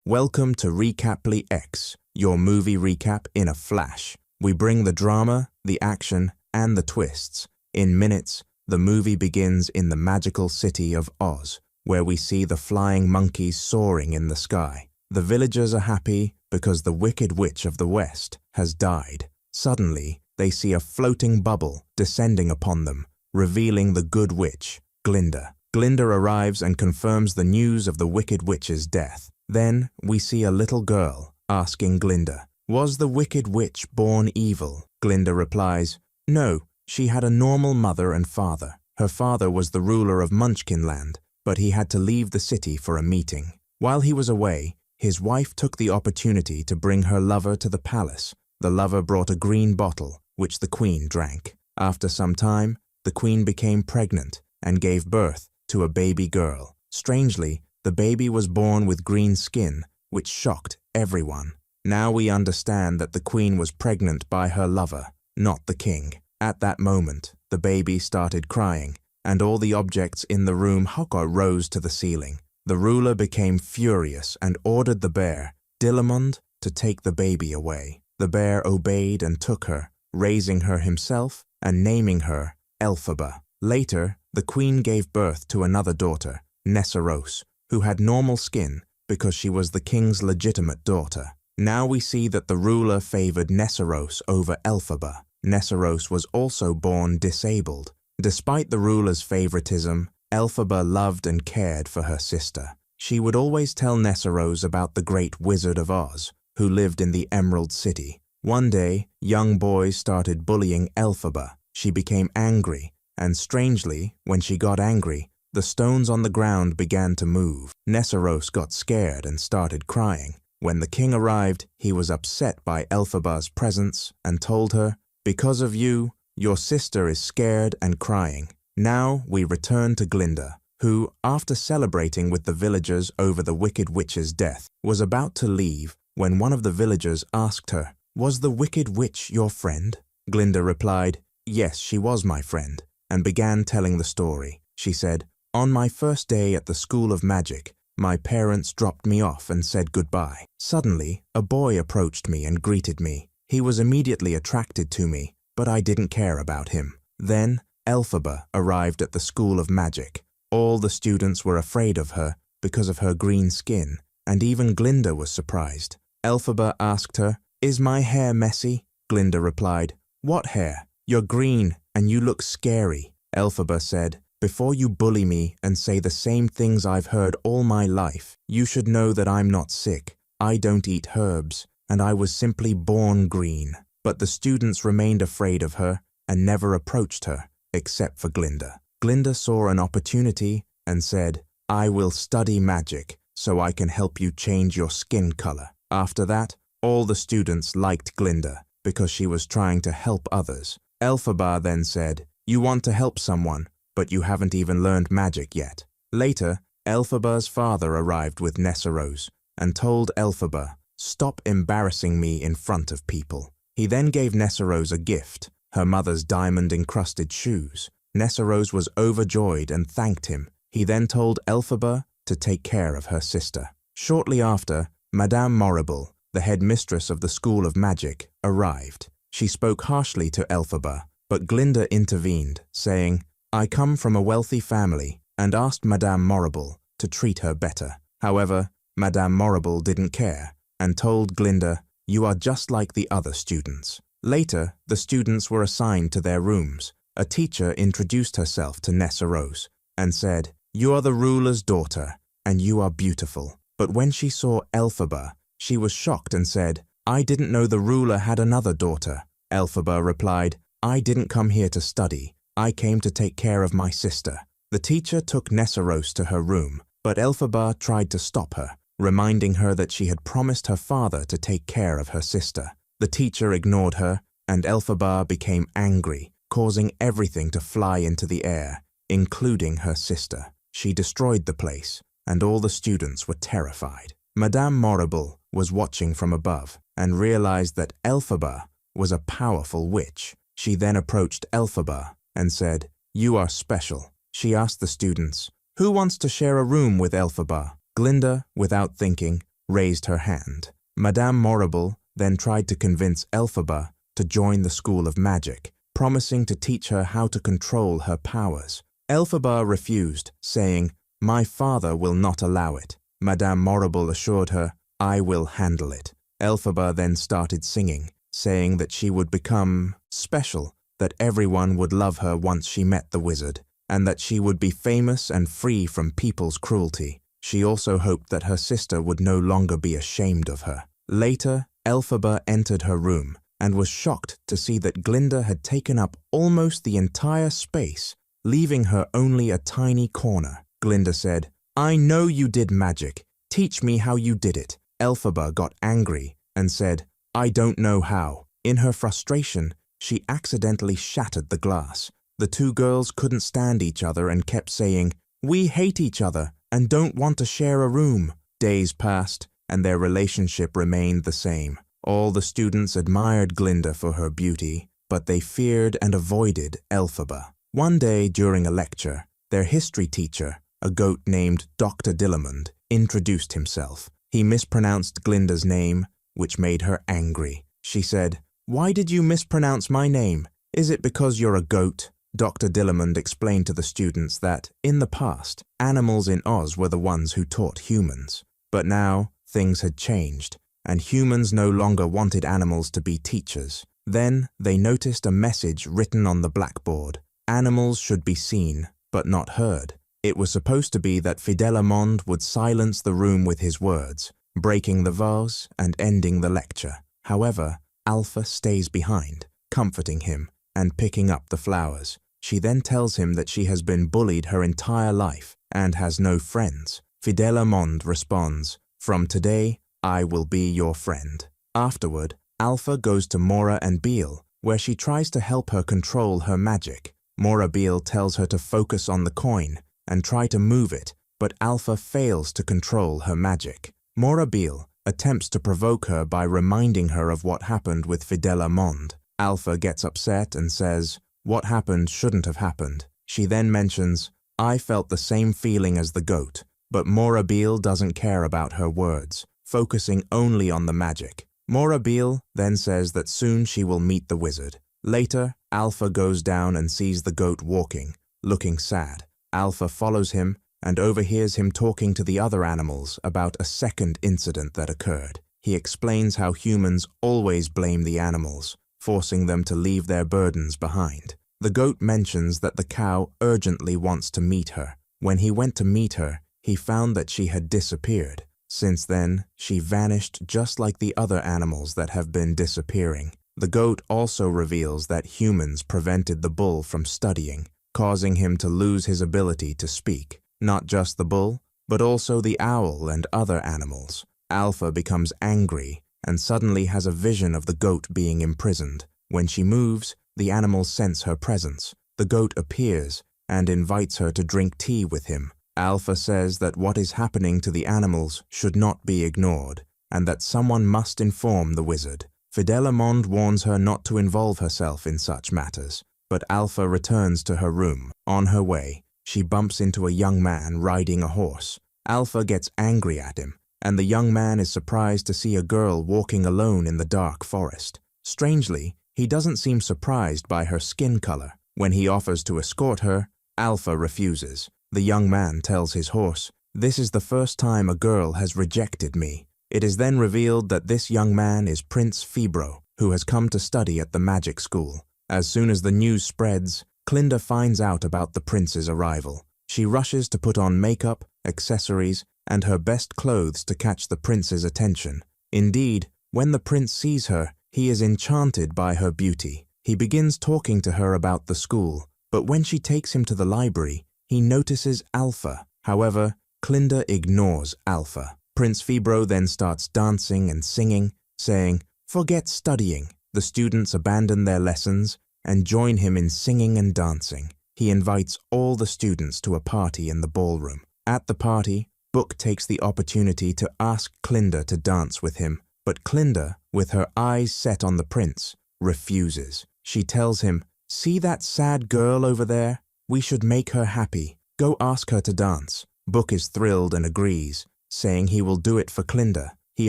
Welcome to Recaply X, your movie recap in a flash. We bring the drama, the action, and the twists. In minutes, the movie begins in the magical city of Oz, where we see the flying monkeys soaring in the sky. The villagers are happy because the Wicked Witch of the West has died. Suddenly, they see a floating bubble descending upon them, revealing the Good Witch, Glinda. Glinda arrives and confirms the news of the Wicked Witch's death. Then we see a little girl asking Glinda, "Was the Wicked Witch born evil?" Glinda replies, "No, she had a normal mother and father. Her father was the ruler of Munchkinland, but he had to leave the city for a meeting. While he was away, his wife took the opportunity to bring her lover to the palace. The lover brought a green bottle, which the queen drank. After some time, the queen became pregnant and gave birth to a baby girl. Strangely, the baby was born with green skin, which shocked everyone. Now we understand that the queen was pregnant by her lover, not the king. At that moment, the baby started crying, and all the objects in the room Hoko rose to the ceiling. The ruler became furious and ordered the bear, Dillamond, to take the baby away. The bear obeyed and took her, raising her himself and naming her Elphaba. Later, the queen gave birth to another daughter, Nessarose, who had normal skin because she was the king's legitimate daughter. Now we see that the ruler favored Nessarose over Elphaba. Nessarose was also born disabled. Despite the ruler's favoritism, Elphaba loved and cared for her sister. She would always tell Nessarose about the great Wizard of Oz, who lived in the Emerald City. One day, young boys started bullying Elphaba. She became angry, and strangely, when she got angry, the stones on the ground began to move. Nessarose got scared and started crying. When the king arrived, he was upset by Elphaba's presence and told her, "Because of you, your sister is scared and crying." Now we return to Glinda, who, after celebrating with the villagers over the Wicked Witch's death, was about to leave when one of the villagers asked her, "Was the Wicked Witch your friend?" Glinda replied, "Yes, she was my friend," and began telling the story. She said, "On my first day at the School of Magic, my parents dropped me off and said goodbye. Suddenly, a boy approached me and greeted me. He was immediately attracted to me, but I didn't care about him. Then, Elphaba arrived at the School of Magic. All the students were afraid of her because of her green skin, and even Glinda was surprised. Elphaba asked her, "Is my hair messy?" Glinda replied, "What hair? You're green and you look scary." Elphaba said, "Before you bully me and say the same things I've heard all my life, you should know that I'm not sick. I don't eat herbs, and I was simply born green." But the students remained afraid of her and never approached her, except for Glinda. Glinda saw an opportunity and said, "I will study magic so I can help you change your skin color." After that, all the students liked Glinda because she was trying to help others. Elphaba then said, "You want to help someone, but you haven't even learned magic yet." Later, Elphaba's father arrived with Nessarose and told Elphaba, "Stop embarrassing me in front of people." He then gave Nessarose a gift, her mother's diamond-encrusted shoes. Nessarose was overjoyed and thanked him. He then told Elphaba to take care of her sister. Shortly after, Madame Morrible, the headmistress of the School of Magic, arrived. She spoke harshly to Elphaba, but Glinda intervened, saying, "I come from a wealthy family," and asked Madame Morrible to treat her better. However, Madame Morrible didn't care and told Glinda, "You are just like the other students." Later, the students were assigned to their rooms. A teacher introduced herself to Nessarose and said, "You are the ruler's daughter, and you are beautiful." But when she saw Elphaba, she was shocked and said, "I didn't know the ruler had another daughter." Elphaba replied, "I didn't come here to study. I came to take care of my sister." The teacher took Nessarose to her room, but Elphaba tried to stop her, reminding her that she had promised her father to take care of her sister. The teacher ignored her, and Elphaba became angry, causing everything to fly into the air, including her sister. She destroyed the place, and all the students were terrified. Madame Morrible was watching from above and realized that Elphaba was a powerful witch. She then approached Elphaba and said, "You are special." She asked the students, "Who wants to share a room with Elphaba?" Glinda, without thinking, raised her hand. Madame Morrible then tried to convince Elphaba to join the School of Magic, promising to teach her how to control her powers. Elphaba refused, saying, "My father will not allow it." Madame Morrible assured her, "I will handle it." Elphaba then started singing, saying that she would become special, that everyone would love her once she met the wizard, and that she would be famous and free from people's cruelty. She also hoped that her sister would no longer be ashamed of her. Later, Elphaba entered her room and was shocked to see that Glinda had taken up almost the entire space, leaving her only a tiny corner. Glinda said, "I know you did magic. Teach me how you did it." Elphaba got angry and said, "I don't know how." In her frustration, she accidentally shattered the glass. The two girls couldn't stand each other and kept saying, "We hate each other and don't want to share a room." Days passed, and their relationship remained the same. All the students admired Glinda for her beauty, but they feared and avoided Elphaba. One day during a lecture, their history teacher, a goat named Dr. Dillamond, introduced himself. He mispronounced Glinda's name, which made her angry. She said, "Why did you mispronounce my name? Is it because you're a goat?" Dr. Dillamond explained to the students that, in the past, animals in Oz were the ones who taught humans. But now, things had changed, and humans no longer wanted animals to be teachers. Then, they noticed a message written on the blackboard. Animals should be seen, but not heard. It was supposed to be that Fidelamond would silence the room with his words, breaking the vase and ending the lecture. However, Alpha stays behind, comforting him and picking up the flowers. She then tells him that she has been bullied her entire life and has no friends. Fidelamond responds, "From today, I will be your friend." Afterward, Alpha goes to Mora and Beale, where she tries to help her control her magic. Morabile tells her to focus on the coin and try to move it, but Alpha fails to control her magic. Morabile attempts to provoke her by reminding her of what happened with Fidelamond. Alpha gets upset and says, "What happened shouldn't have happened." She then mentions, "I felt the same feeling as the goat," but Morabile doesn't care about her words, focusing only on the magic. Morabile then says that soon she will meet the wizard. Later, Alpha goes down and sees the goat walking, looking sad. Alpha follows him and overhears him talking to the other animals about a second incident that occurred. He explains how humans always blame the animals, forcing them to leave their burdens behind. The goat mentions that the cow urgently wants to meet her. When he went to meet her, he found that she had disappeared. Since then, she vanished just like the other animals that have been disappearing. The goat also reveals that humans prevented the bull from studying, causing him to lose his ability to speak. Not just the bull, but also the owl and other animals. Alpha becomes angry and suddenly has a vision of the goat being imprisoned. When she moves, the animals sense her presence. The goat appears and invites her to drink tea with him. Alpha says that what is happening to the animals should not be ignored, and that someone must inform the wizard. Fidelamond warns her not to involve herself in such matters, but Alpha returns to her room. On her way, she bumps into a young man riding a horse. Alpha gets angry at him, and the young man is surprised to see a girl walking alone in the dark forest. Strangely, he doesn't seem surprised by her skin color. When he offers to escort her, Alpha refuses. The young man tells his horse, "This is the first time a girl has rejected me." It is then revealed that this young man is Prince Fibro, who has come to study at the magic school. As soon as the news spreads, Clinda finds out about the prince's arrival. She rushes to put on makeup, accessories, and her best clothes to catch the prince's attention. Indeed, when the prince sees her, he is enchanted by her beauty. He begins talking to her about the school, but when she takes him to the library, he notices Alpha. However, Clinda ignores Alpha. Prince Fibro then starts dancing and singing, saying, "Forget studying." The students abandon their lessons and join him in singing and dancing. He invites all the students to a party in the ballroom. At the party, Book takes the opportunity to ask Clinda to dance with him, but Clinda, with her eyes set on the prince, refuses. She tells him, "See that sad girl over there? We should make her happy. Go ask her to dance." Book is thrilled and agrees, saying he will do it for Clinda. He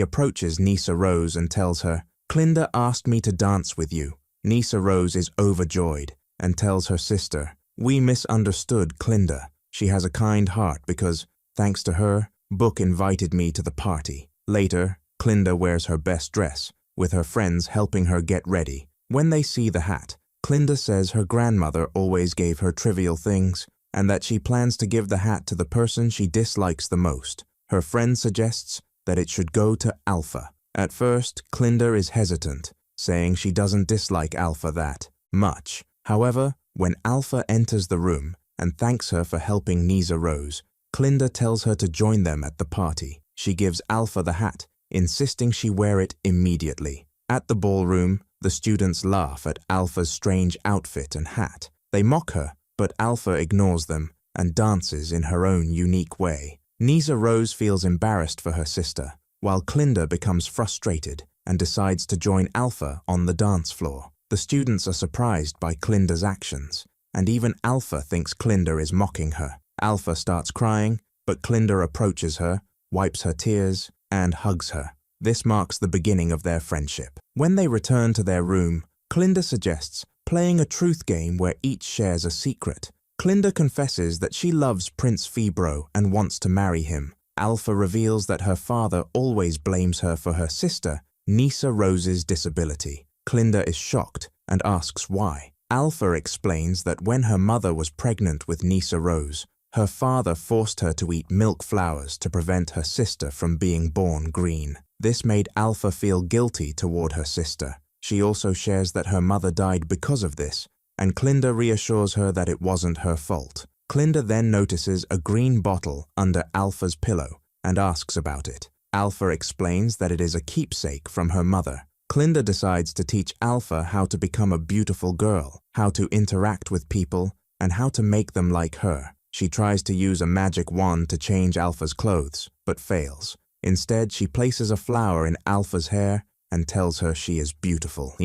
approaches Nisa Rose and tells her, "Clinda asked me to dance with you." Nisa Rose is overjoyed and tells her sister, "We misunderstood Clinda. She has a kind heart because, thanks to her, Book invited me to the party." Later, Clinda wears her best dress, with her friends helping her get ready. When they see the hat, Clinda says her grandmother always gave her trivial things, and that she plans to give the hat to the person she dislikes the most. Her friend suggests that it should go to Alpha. At first, Clinda is hesitant, saying she doesn't dislike Alpha that much. However, when Alpha enters the room and thanks her for helping Nisa Rose, Clinda tells her to join them at the party. She gives Alpha the hat, insisting she wear it immediately. At the ballroom, the students laugh at Alpha's strange outfit and hat. They mock her, but Alpha ignores them and dances in her own unique way. Nisa Rose feels embarrassed for her sister, while Clinda becomes frustrated and decides to join Alpha on the dance floor. The students are surprised by Clinda's actions, and even Alpha thinks Clinda is mocking her. Alpha starts crying, but Clinda approaches her, wipes her tears, and hugs her. This marks the beginning of their friendship. When they return to their room, Clinda suggests playing a truth game where each shares a secret. Clinda confesses that she loves Prince Fibro and wants to marry him. Alpha reveals that her father always blames her for her sister, Nisa Rose's disability. Clinda is shocked and asks why. Alpha explains that when her mother was pregnant with Nisa Rose, her father forced her to eat milk flowers to prevent her sister from being born green. This made Alpha feel guilty toward her sister. She also shares that her mother died because of this, and Clinda reassures her that it wasn't her fault. Clinda then notices a green bottle under Alpha's pillow and asks about it. Alpha explains that it is a keepsake from her mother. Clinda decides to teach Alpha how to become a beautiful girl, how to interact with people, and how to make them like her. She tries to use a magic wand to change Alpha's clothes, but fails. Instead, she places a flower in Alpha's hair and tells her she is beautiful.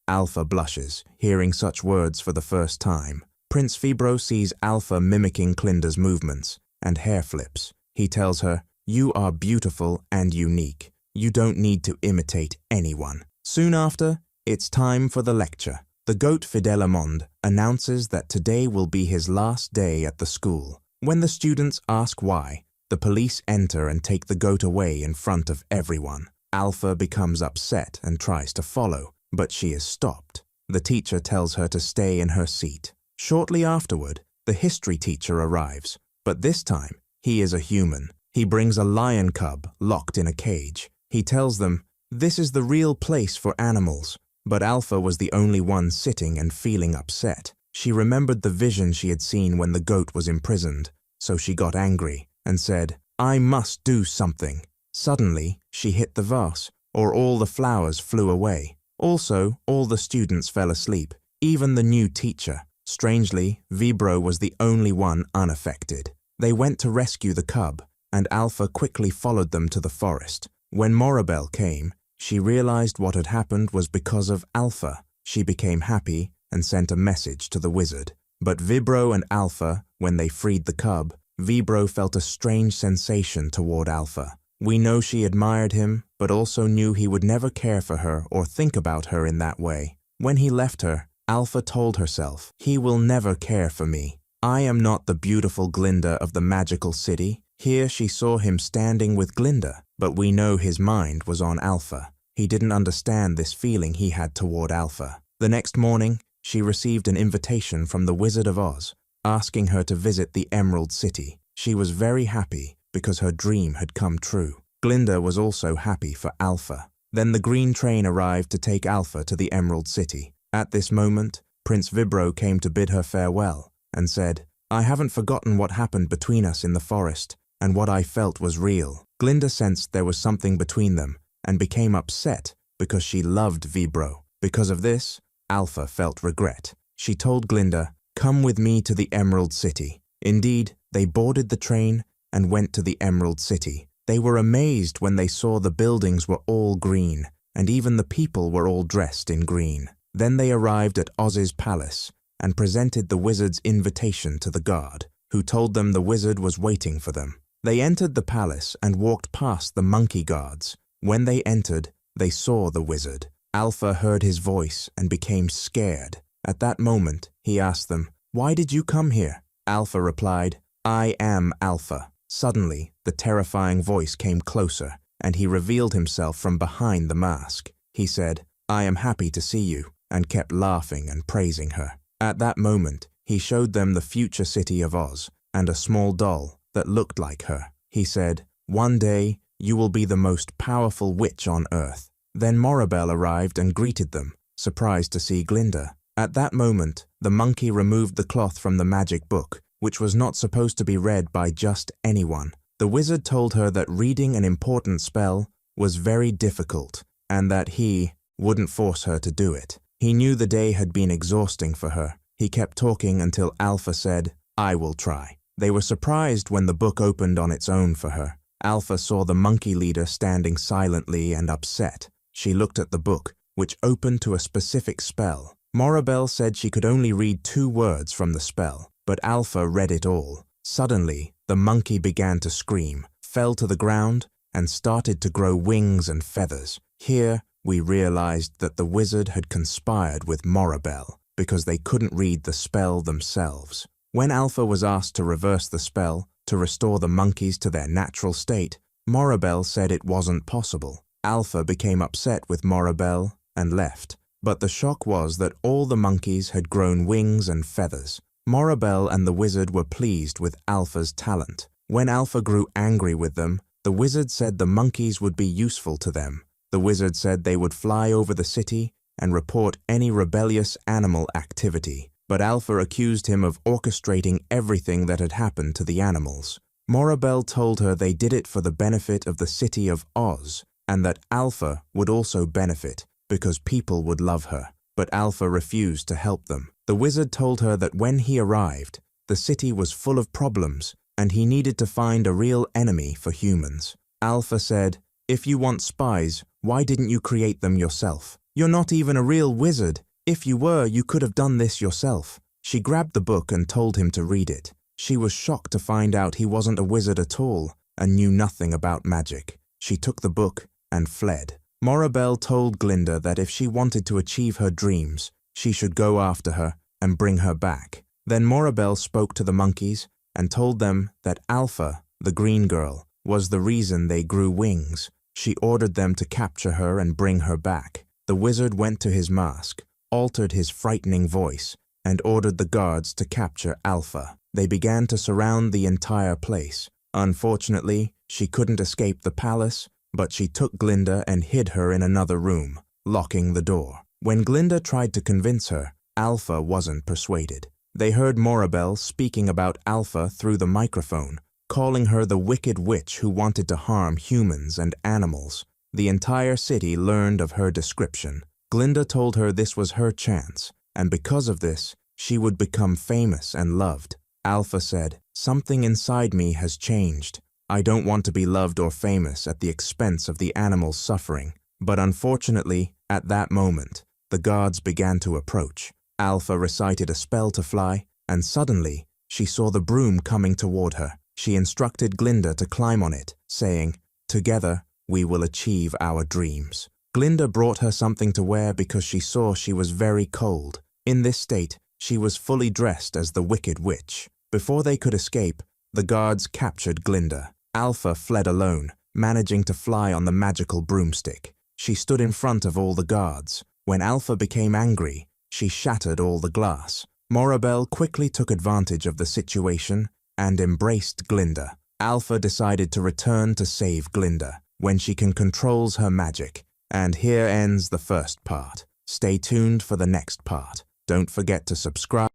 Alpha blushes, hearing such words for the first time. Prince Fibro sees Alpha mimicking Clinda's movements and hair flips. He tells her, "You are beautiful and unique. You don't need to imitate anyone." Soon after, it's time for the lecture. The goat Fidelamond announces that today will be his last day at the school. When the students ask why, the police enter and take the goat away in front of everyone. Alpha becomes upset and tries to follow, but she is stopped. The teacher tells her to stay in her seat. Shortly afterward, the history teacher arrives, but this time, he is a human. He brings a lion cub locked in a cage. He tells them, "This is the real place for animals." But Alpha was the only one sitting and feeling upset. She remembered the vision she had seen when the goat was imprisoned, so she got angry and said, "I must do something." Suddenly, she hit the vase, or all the flowers flew away. Also, all the students fell asleep, even the new teacher. Strangely, Vibro was the only one unaffected. They went to rescue the cub, and Alpha quickly followed them to the forest. When Morabel came, she realized what had happened was because of Alpha. She became happy and sent a message to the wizard. But Vibro and Alpha, when they freed the cub, Vibro felt a strange sensation toward Alpha. We know she admired him, but also knew he would never care for her or think about her in that way. When he left her, Alpha told herself, "He will never care for me. I am not the beautiful Glinda of the magical city." Here she saw him standing with Glinda, but we know his mind was on Alpha. He didn't understand this feeling he had toward Alpha. The next morning, she received an invitation from the Wizard of Oz, asking her to visit the Emerald City. She was very happy because her dream had come true. Glinda was also happy for Alpha. Then the green train arrived to take Alpha to the Emerald City. At this moment, Prince Vibro came to bid her farewell and said, "I haven't forgotten what happened between us in the forest, and what I felt was real." Glinda sensed there was something between them and became upset because she loved Vibro. Because of this, Alpha felt regret. She told Glinda, "Come with me to the Emerald City." Indeed, they boarded the train and went to the Emerald City. They were amazed when they saw the buildings were all green, and even the people were all dressed in green. Then they arrived at Oz's palace and presented the wizard's invitation to the guard, who told them the wizard was waiting for them. They entered the palace and walked past the monkey guards. When they entered, they saw the wizard. Alpha heard his voice and became scared. At that moment, he asked them, "Why did you come here?" Alpha replied, "I am Alpha." Suddenly, the terrifying voice came closer, and he revealed himself from behind the mask. He said, "I am happy to see you," and kept laughing and praising her. At that moment, he showed them the future city of Oz and a small doll that looked like her. He said, "One day, you will be the most powerful witch on Earth." Then Morabel arrived and greeted them, surprised to see Glinda. At that moment, the monkey removed the cloth from the magic book, which was not supposed to be read by just anyone. The wizard told her that reading an important spell was very difficult, and that he wouldn't force her to do it. He knew the day had been exhausting for her. He kept talking until Alpha said, "I will try." They were surprised when the book opened on its own for her. Alpha saw the monkey leader standing silently and upset. She looked at the book, which opened to a specific spell. Morabel said she could only read 2 words from the spell, but Alpha read it all. Suddenly, the monkey began to scream, fell to the ground, and started to grow wings and feathers. Here, we realized that the wizard had conspired with Morabel because they couldn't read the spell themselves. When Alpha was asked to reverse the spell to restore the monkeys to their natural state, Morabel said it wasn't possible. Alpha became upset with Morabel and left, but the shock was that all the monkeys had grown wings and feathers. Morabel and the wizard were pleased with Alpha's talent. When Alpha grew angry with them, the wizard said the monkeys would be useful to them. The wizard said they would fly over the city and report any rebellious animal activity, but Alpha accused him of orchestrating everything that had happened to the animals. Morabel told her they did it for the benefit of the city of Oz, and that Alpha would also benefit because people would love her, but Alpha refused to help them. The wizard told her that when he arrived, the city was full of problems, and he needed to find a real enemy for humans. Alpha said, "If you want spies, why didn't you create them yourself? You're not even a real wizard. If you were, you could have done this yourself." She grabbed the book and told him to read it. She was shocked to find out he wasn't a wizard at all and knew nothing about magic. She took the book and fled. Morabel told Glinda that if she wanted to achieve her dreams, she should go after her and bring her back. Then Morabel spoke to the monkeys and told them that Alpha, the green girl, was the reason they grew wings. She ordered them to capture her and bring her back. The wizard went to his mask, altered his frightening voice, and ordered the guards to capture Alpha. They began to surround the entire place. Unfortunately, she couldn't escape the palace, but she took Glinda and hid her in another room, locking the door. When Glinda tried to convince her, Alpha wasn't persuaded. They heard Morabel speaking about Alpha through the microphone, calling her the wicked witch who wanted to harm humans and animals. The entire city learned of her description. Glinda told her this was her chance, and because of this, she would become famous and loved. Alpha said, "Something inside me has changed. I don't want to be loved or famous at the expense of the animals suffering." But unfortunately, at that moment, the guards began to approach. Alpha recited a spell to fly, and suddenly, she saw the broom coming toward her. She instructed Glinda to climb on it, saying, "Together, we will achieve our dreams." Glinda brought her something to wear because she saw she was very cold. In this state, she was fully dressed as the Wicked Witch. Before they could escape, the guards captured Glinda. Alpha fled alone, managing to fly on the magical broomstick. She stood in front of all the guards. When Alpha became angry, she shattered all the glass. Morabel quickly took advantage of the situation and embraced Glinda. Alpha decided to return to save Glinda when she can control her magic. And here ends the first part. Stay tuned for the next part. Don't forget to subscribe.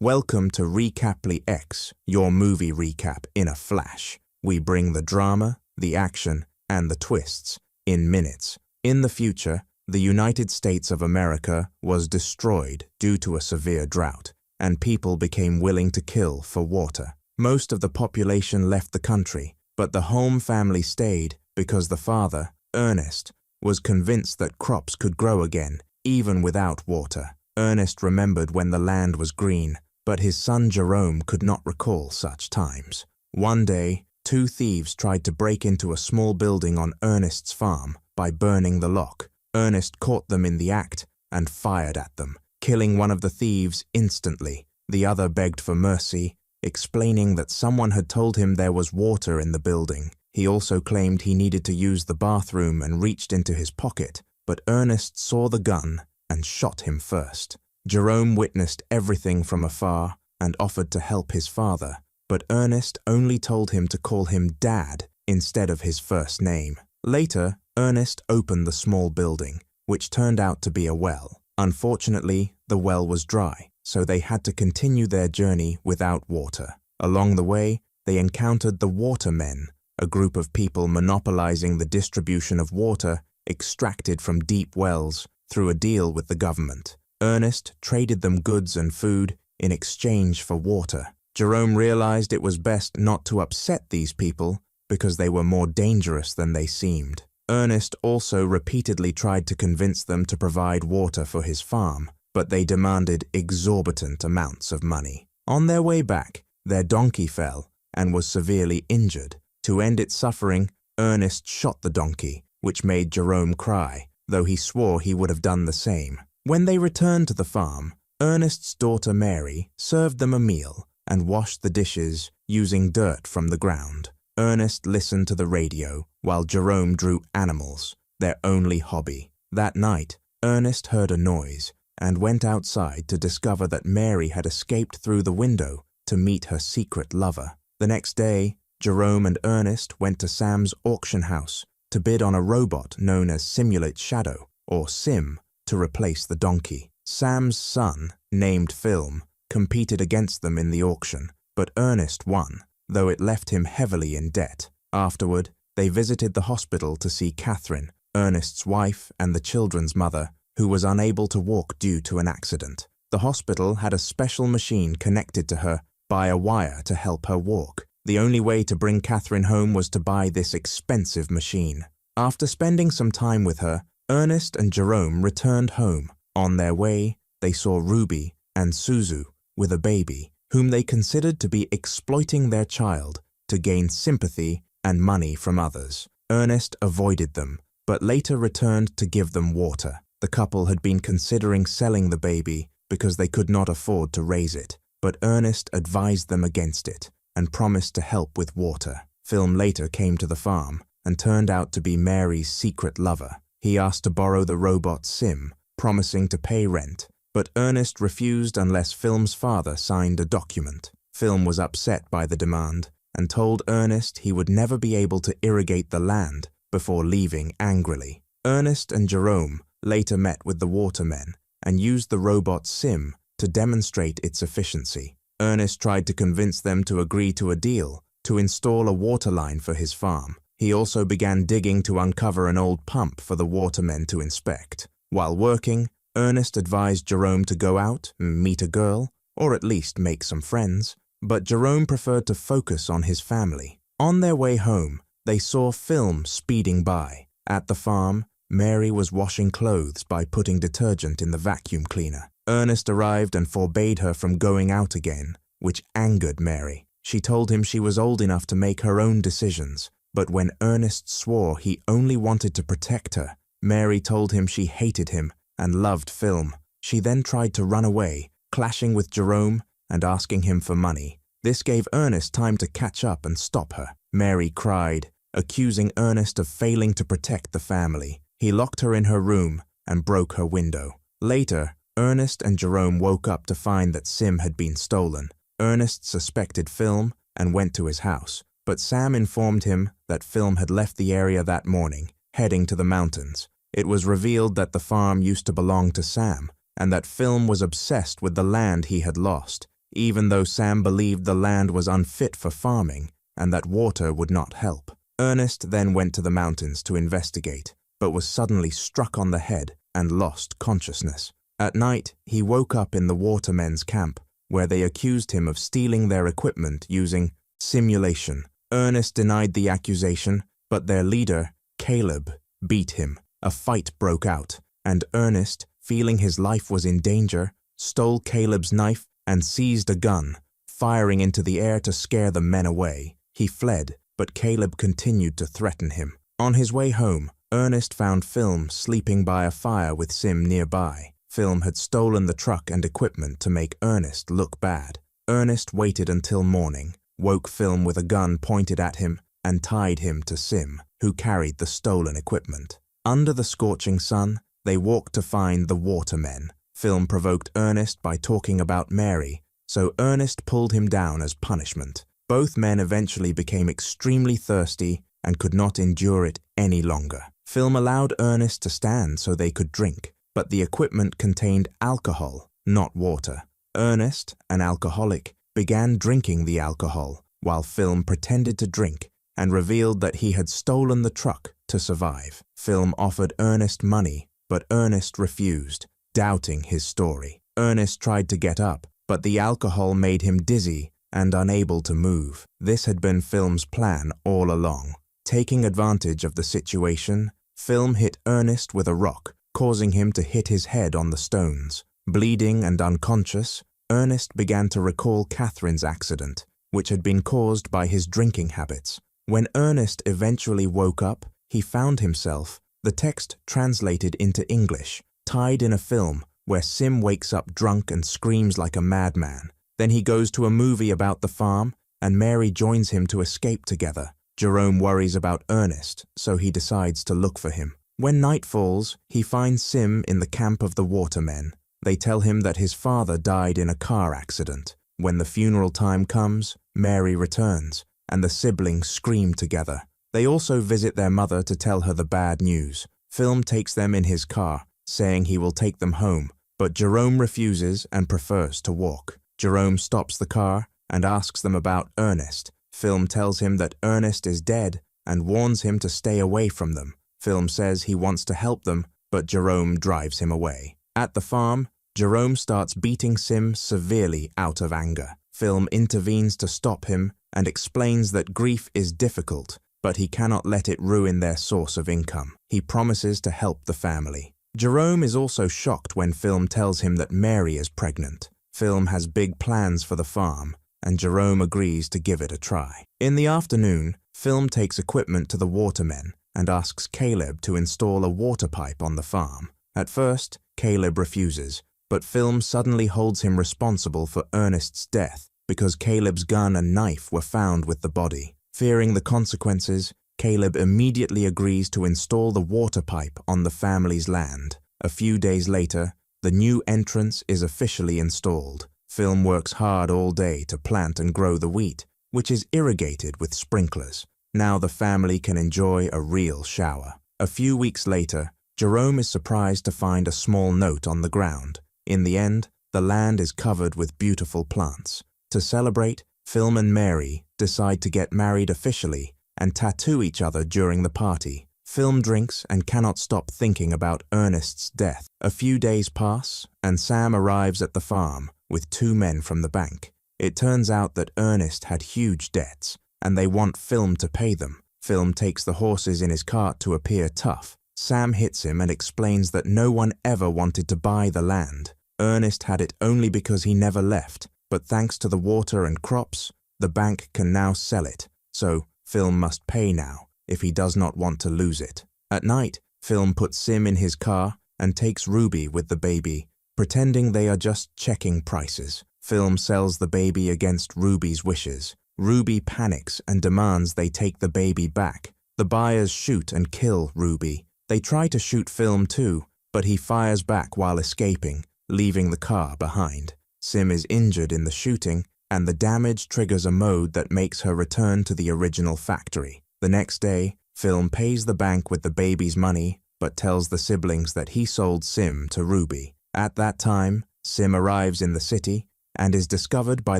Welcome to Recaply X, your movie recap in a flash. We bring the drama, the action, and the twists in minutes. In the future, the United States of America was destroyed due to a severe drought, and people became willing to kill for water. Most of the population left the country, but the Holm family stayed because the father, Ernest, was convinced that crops could grow again, even without water. Ernest remembered when the land was green, but his son Jerome could not recall such times. One day, two thieves tried to break into a small building on Ernest's farm by burning the lock. Ernest caught them in the act and fired at them, killing one of the thieves instantly. The other begged for mercy, explaining that someone had told him there was water in the building. He also claimed he needed to use the bathroom and reached into his pocket, but Ernest saw the gun and shot him first. Jerome witnessed everything from afar and offered to help his father, but Ernest only told him to call him Dad instead of his first name. Later, Ernest opened the small building, which turned out to be a well. Unfortunately, the well was dry, so they had to continue their journey without water. Along the way, they encountered the Watermen, a group of people monopolizing the distribution of water extracted from deep wells through a deal with the government. Ernest traded them goods and food in exchange for water. Jerome realized it was best not to upset these people because they were more dangerous than they seemed. Ernest also repeatedly tried to convince them to provide water for his farm, but they demanded exorbitant amounts of money. On their way back, their donkey fell and was severely injured. To end its suffering, Ernest shot the donkey, which made Jerome cry, though he swore he would have done the same. When they returned to the farm, Ernest's daughter Mary served them a meal and washed the dishes using dirt from the ground. Ernest listened to the radio while Jerome drew animals, their only hobby. That night, Ernest heard a noise and went outside to discover that Mary had escaped through the window to meet her secret lover. The next day, Jerome and Ernest went to Sam's auction house to bid on a robot known as Simulate Shadow, or Sim, to replace the donkey. Sam's son, named Film, competed against them in the auction, but Ernest won, though it left him heavily in debt. Afterward, they visited the hospital to see Catherine, Ernest's wife and the children's mother, who was unable to walk due to an accident. The hospital had a special machine connected to her by a wire to help her walk. The only way to bring Catherine home was to buy this expensive machine. After spending some time with her, Ernest and Jerome returned home. On their way, they saw Ruby, and Suzu, with a baby, whom they considered to be exploiting their child to gain sympathy and money from others. Ernest avoided them, but later returned to give them water. The couple had been considering selling the baby because they could not afford to raise it, but Ernest advised them against it and promised to help with water. Film later came to the farm and turned out to be Mary's secret lover. He asked to borrow the robot Sim, promising to pay rent, but Ernest refused unless Film's father signed a document. Film was upset by the demand and told Ernest he would never be able to irrigate the land before leaving angrily. Ernest and Jerome later met with the watermen and used the robot Sim to demonstrate its efficiency. Ernest tried to convince them to agree to a deal to install a water line for his farm. He also began digging to uncover an old pump for the watermen to inspect. While working, Ernest advised Jerome to go out, meet a girl, or at least make some friends, but Jerome preferred to focus on his family. On their way home, they saw Film speeding by. At the farm, Mary was washing clothes by putting detergent in the vacuum cleaner. Ernest arrived and forbade her from going out again, which angered Mary. She told him she was old enough to make her own decisions, but when Ernest swore he only wanted to protect her, Mary told him she hated him and loved Film. She then tried to run away, clashing with Jerome and asking him for money. This gave Ernest time to catch up and stop her. Mary cried, accusing Ernest of failing to protect the family. He locked her in her room and broke her window. Later, Ernest and Jerome woke up to find that Sim had been stolen. Ernest suspected Film and went to his house, but Sam informed him that Film had left the area that morning, heading to the mountains. It was revealed that the farm used to belong to Sam, and that Film was obsessed with the land he had lost, even though Sam believed the land was unfit for farming and that water would not help. Ernest then went to the mountains to investigate, but was suddenly struck on the head and lost consciousness. At night, he woke up in the watermen's camp, where they accused him of stealing their equipment using simulation. Ernest denied the accusation, but their leader, Caleb, beat him. A fight broke out, and Ernest, feeling his life was in danger, stole Caleb's knife and seized a gun, firing into the air to scare the men away. He fled, but Caleb continued to threaten him. On his way home, Ernest found Film sleeping by a fire with Sim nearby. Film had stolen the truck and equipment to make Ernest look bad. Ernest waited until morning, woke Film with a gun pointed at him, and tied him to Sim, who carried the stolen equipment. Under the scorching sun, they walked to find the watermen. Film provoked Ernest by talking about Mary, so Ernest pulled him down as punishment. Both men eventually became extremely thirsty and could not endure it any longer. Film allowed Ernest to stand so they could drink, but the equipment contained alcohol, not water. Ernest, an alcoholic, began drinking the alcohol, while Film pretended to drink and revealed that he had stolen the truck to survive. Film offered Ernest money, but Ernest refused, doubting his story. Ernest tried to get up, but the alcohol made him dizzy and unable to move. This had been Film's plan all along. Taking advantage of the situation, Film hit Ernest with a rock, causing him to hit his head on the stones. Bleeding and unconscious, Ernest began to recall Catherine's accident, which had been caused by his drinking habits. When Ernest eventually woke up, he found himself, the text translated into English, tied in a film where Sim wakes up drunk and screams like a madman. Then he goes to a movie about the farm, and Mary joins him to escape together. Jerome worries about Ernest, so he decides to look for him. When night falls, he finds Sim in the camp of the watermen. They tell him that his father died in a car accident. When the funeral time comes, Mary returns, and the siblings scream together. They also visit their mother to tell her the bad news. Film takes them in his car, saying he will take them home, but Jerome refuses and prefers to walk. Jerome stops the car and asks them about Ernest. Film tells him that Ernest is dead and warns him to stay away from them. Film says he wants to help them, but Jerome drives him away. At the farm, Jerome starts beating Sim severely out of anger. Film intervenes to stop him and explains that grief is difficult, but he cannot let it ruin their source of income. He promises to help the family. Jerome is also shocked when Film tells him that Mary is pregnant. Film has big plans for the farm, and Jerome agrees to give it a try. In the afternoon, Film takes equipment to the watermen and asks Caleb to install a water pipe on the farm. At first, Caleb refuses, but Film suddenly holds him responsible for Ernest's death because Caleb's gun and knife were found with the body. Fearing the consequences, Caleb immediately agrees to install the water pipe on the family's land. A few days later, the new entrance is officially installed. Film works hard all day to plant and grow the wheat, which is irrigated with sprinklers. Now the family can enjoy a real shower. A few weeks later, Jerome is surprised to find a small note on the ground. In the end, the land is covered with beautiful plants. To celebrate, Film and Mary decide to get married officially and tattoo each other during the party. Film drinks and cannot stop thinking about Ernest's death. A few days pass, and Sam arrives at the farm with 2 men from the bank. It turns out that Ernest had huge debts, and they want Film to pay them. Film takes the horses in his cart to appear tough. Sam hits him and explains that no one ever wanted to buy the land. Ernest had it only because he never left, but thanks to the water and crops, the bank can now sell it, so Film must pay now if he does not want to lose it. At night, Film puts Sim in his car and takes Ruby with the baby, pretending they are just checking prices. Film sells the baby against Ruby's wishes. Ruby panics and demands they take the baby back. The buyers shoot and kill Ruby. They try to shoot Film too, but he fires back while escaping, leaving the car behind. Sim is injured in the shooting, and the damage triggers a mode that makes her return to the original factory. The next day, Film pays the bank with the baby's money, but tells the siblings that he sold Sim to Ruby. At that time, Sim arrives in the city and is discovered by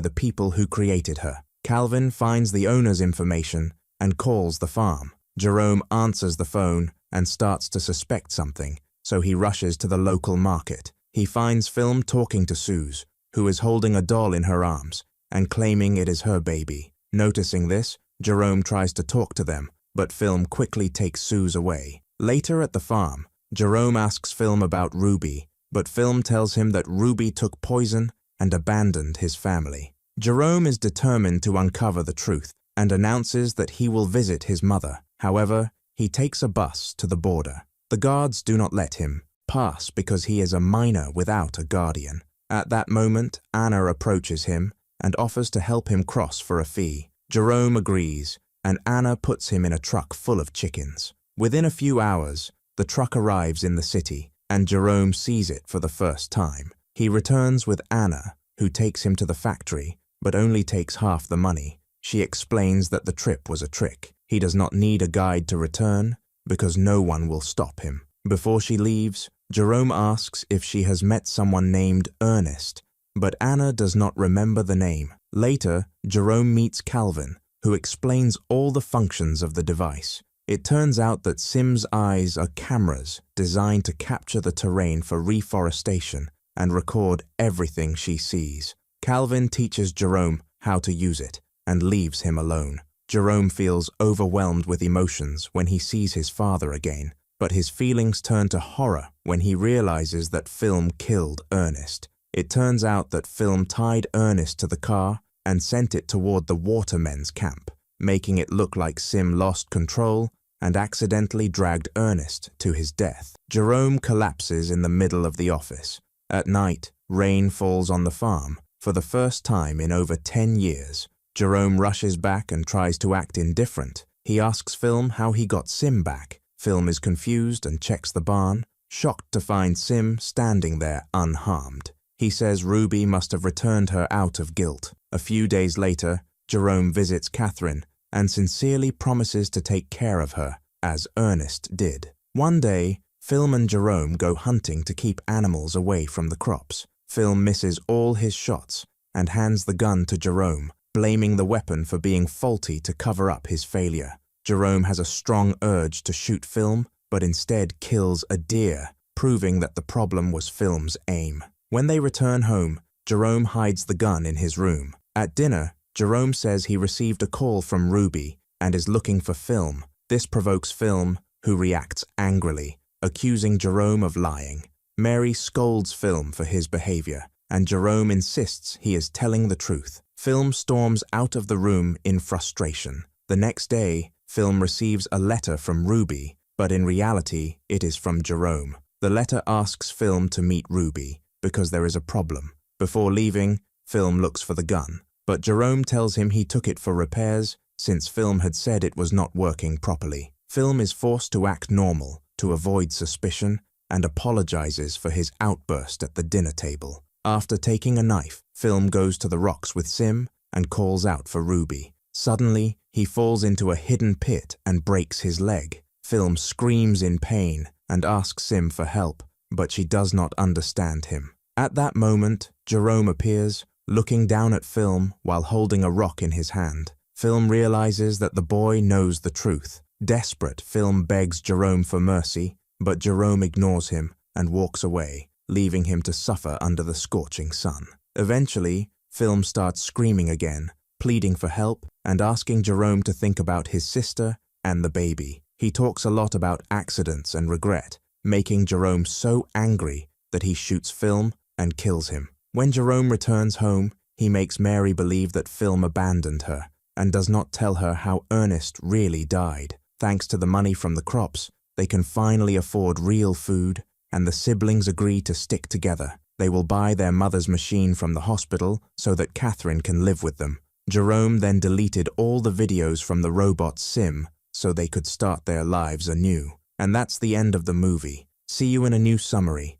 the people who created her. Calvin finds the owner's information and calls the farm. Jerome answers the phone and starts to suspect something, so he rushes to the local market. He finds Film talking to Suze, who is holding a doll in her arms and claiming it is her baby. Noticing this, Jerome tries to talk to them, but Film quickly takes Suze away. Later at the farm, Jerome asks Film about Ruby, but Film tells him that Ruby took poison and abandoned his family. Jerome is determined to uncover the truth and announces that he will visit his mother. However, he takes a bus to the border. The guards do not let him pass because he is a minor without a guardian. At that moment, Anna approaches him and offers to help him cross for a fee. Jerome agrees, and Anna puts him in a truck full of chickens. Within a few hours, the truck arrives in the city, and Jerome sees it for the first time. He returns with Anna, who takes him to the factory, but only takes half the money. She explains that the trip was a trick. He does not need a guide to return, because no one will stop him. Before she leaves, Jerome asks if she has met someone named Ernest, but Anna does not remember the name. Later, Jerome meets Calvin, who explains all the functions of the device. It turns out that Sim's eyes are cameras designed to capture the terrain for reforestation and record everything she sees. Calvin teaches Jerome how to use it and leaves him alone. Jerome feels overwhelmed with emotions when he sees his father again, but his feelings turn to horror when he realizes that Film killed Ernest. It turns out that Film tied Ernest to the car and sent it toward the watermen's camp, making it look like Sim lost control and accidentally dragged Ernest to his death. Jerome collapses in the middle of the office. At night, rain falls on the farm for the first time in over 10 years. Jerome rushes back and tries to act indifferent. He asks Film how he got Sim back. Film is confused and checks the barn, shocked to find Sim standing there unharmed. He says Ruby must have returned her out of guilt. A few days later, Jerome visits Catherine and sincerely promises to take care of her, as Ernest did. One day, Film and Jerome go hunting to keep animals away from the crops. Film misses all his shots and hands the gun to Jerome, blaming the weapon for being faulty to cover up his failure. Jerome has a strong urge to shoot Film, but instead kills a deer, proving that the problem was Film's aim. When they return home, Jerome hides the gun in his room. At dinner, Jerome says he received a call from Ruby and is looking for Film. This provokes Film, who reacts angrily, accusing Jerome of lying. Mary scolds Film for his behavior, and Jerome insists he is telling the truth. Film storms out of the room in frustration. The next day, Film receives a letter from Ruby, but in reality, it is from Jerome. The letter asks Film to meet Ruby, because there is a problem. Before leaving, Film looks for the gun, but Jerome tells him he took it for repairs since Film had said it was not working properly. Film is forced to act normal to avoid suspicion and apologizes for his outburst at the dinner table. After taking a knife, Film goes to the rocks with Sim and calls out for Ruby. Suddenly, he falls into a hidden pit and breaks his leg. Film screams in pain and asks Sim for help, but she does not understand him. At that moment, Jerome appears, looking down at Film while holding a rock in his hand. Film realizes that the boy knows the truth. Desperate, Film begs Jerome for mercy, but Jerome ignores him and walks away, leaving him to suffer under the scorching sun. Eventually, Film starts screaming again, pleading for help and asking Jerome to think about his sister and the baby. He talks a lot about accidents and regret, making Jerome so angry that he shoots Film and kills him. When Jerome returns home, he makes Mary believe that Film abandoned her and does not tell her how Ernest really died. Thanks to the money from the crops, they can finally afford real food, and the siblings agree to stick together. They will buy their mother's machine from the hospital so that Catherine can live with them. Jerome then deleted all the videos from the robot Sim so they could start their lives anew. And that's the end of the movie. See you in a new summary.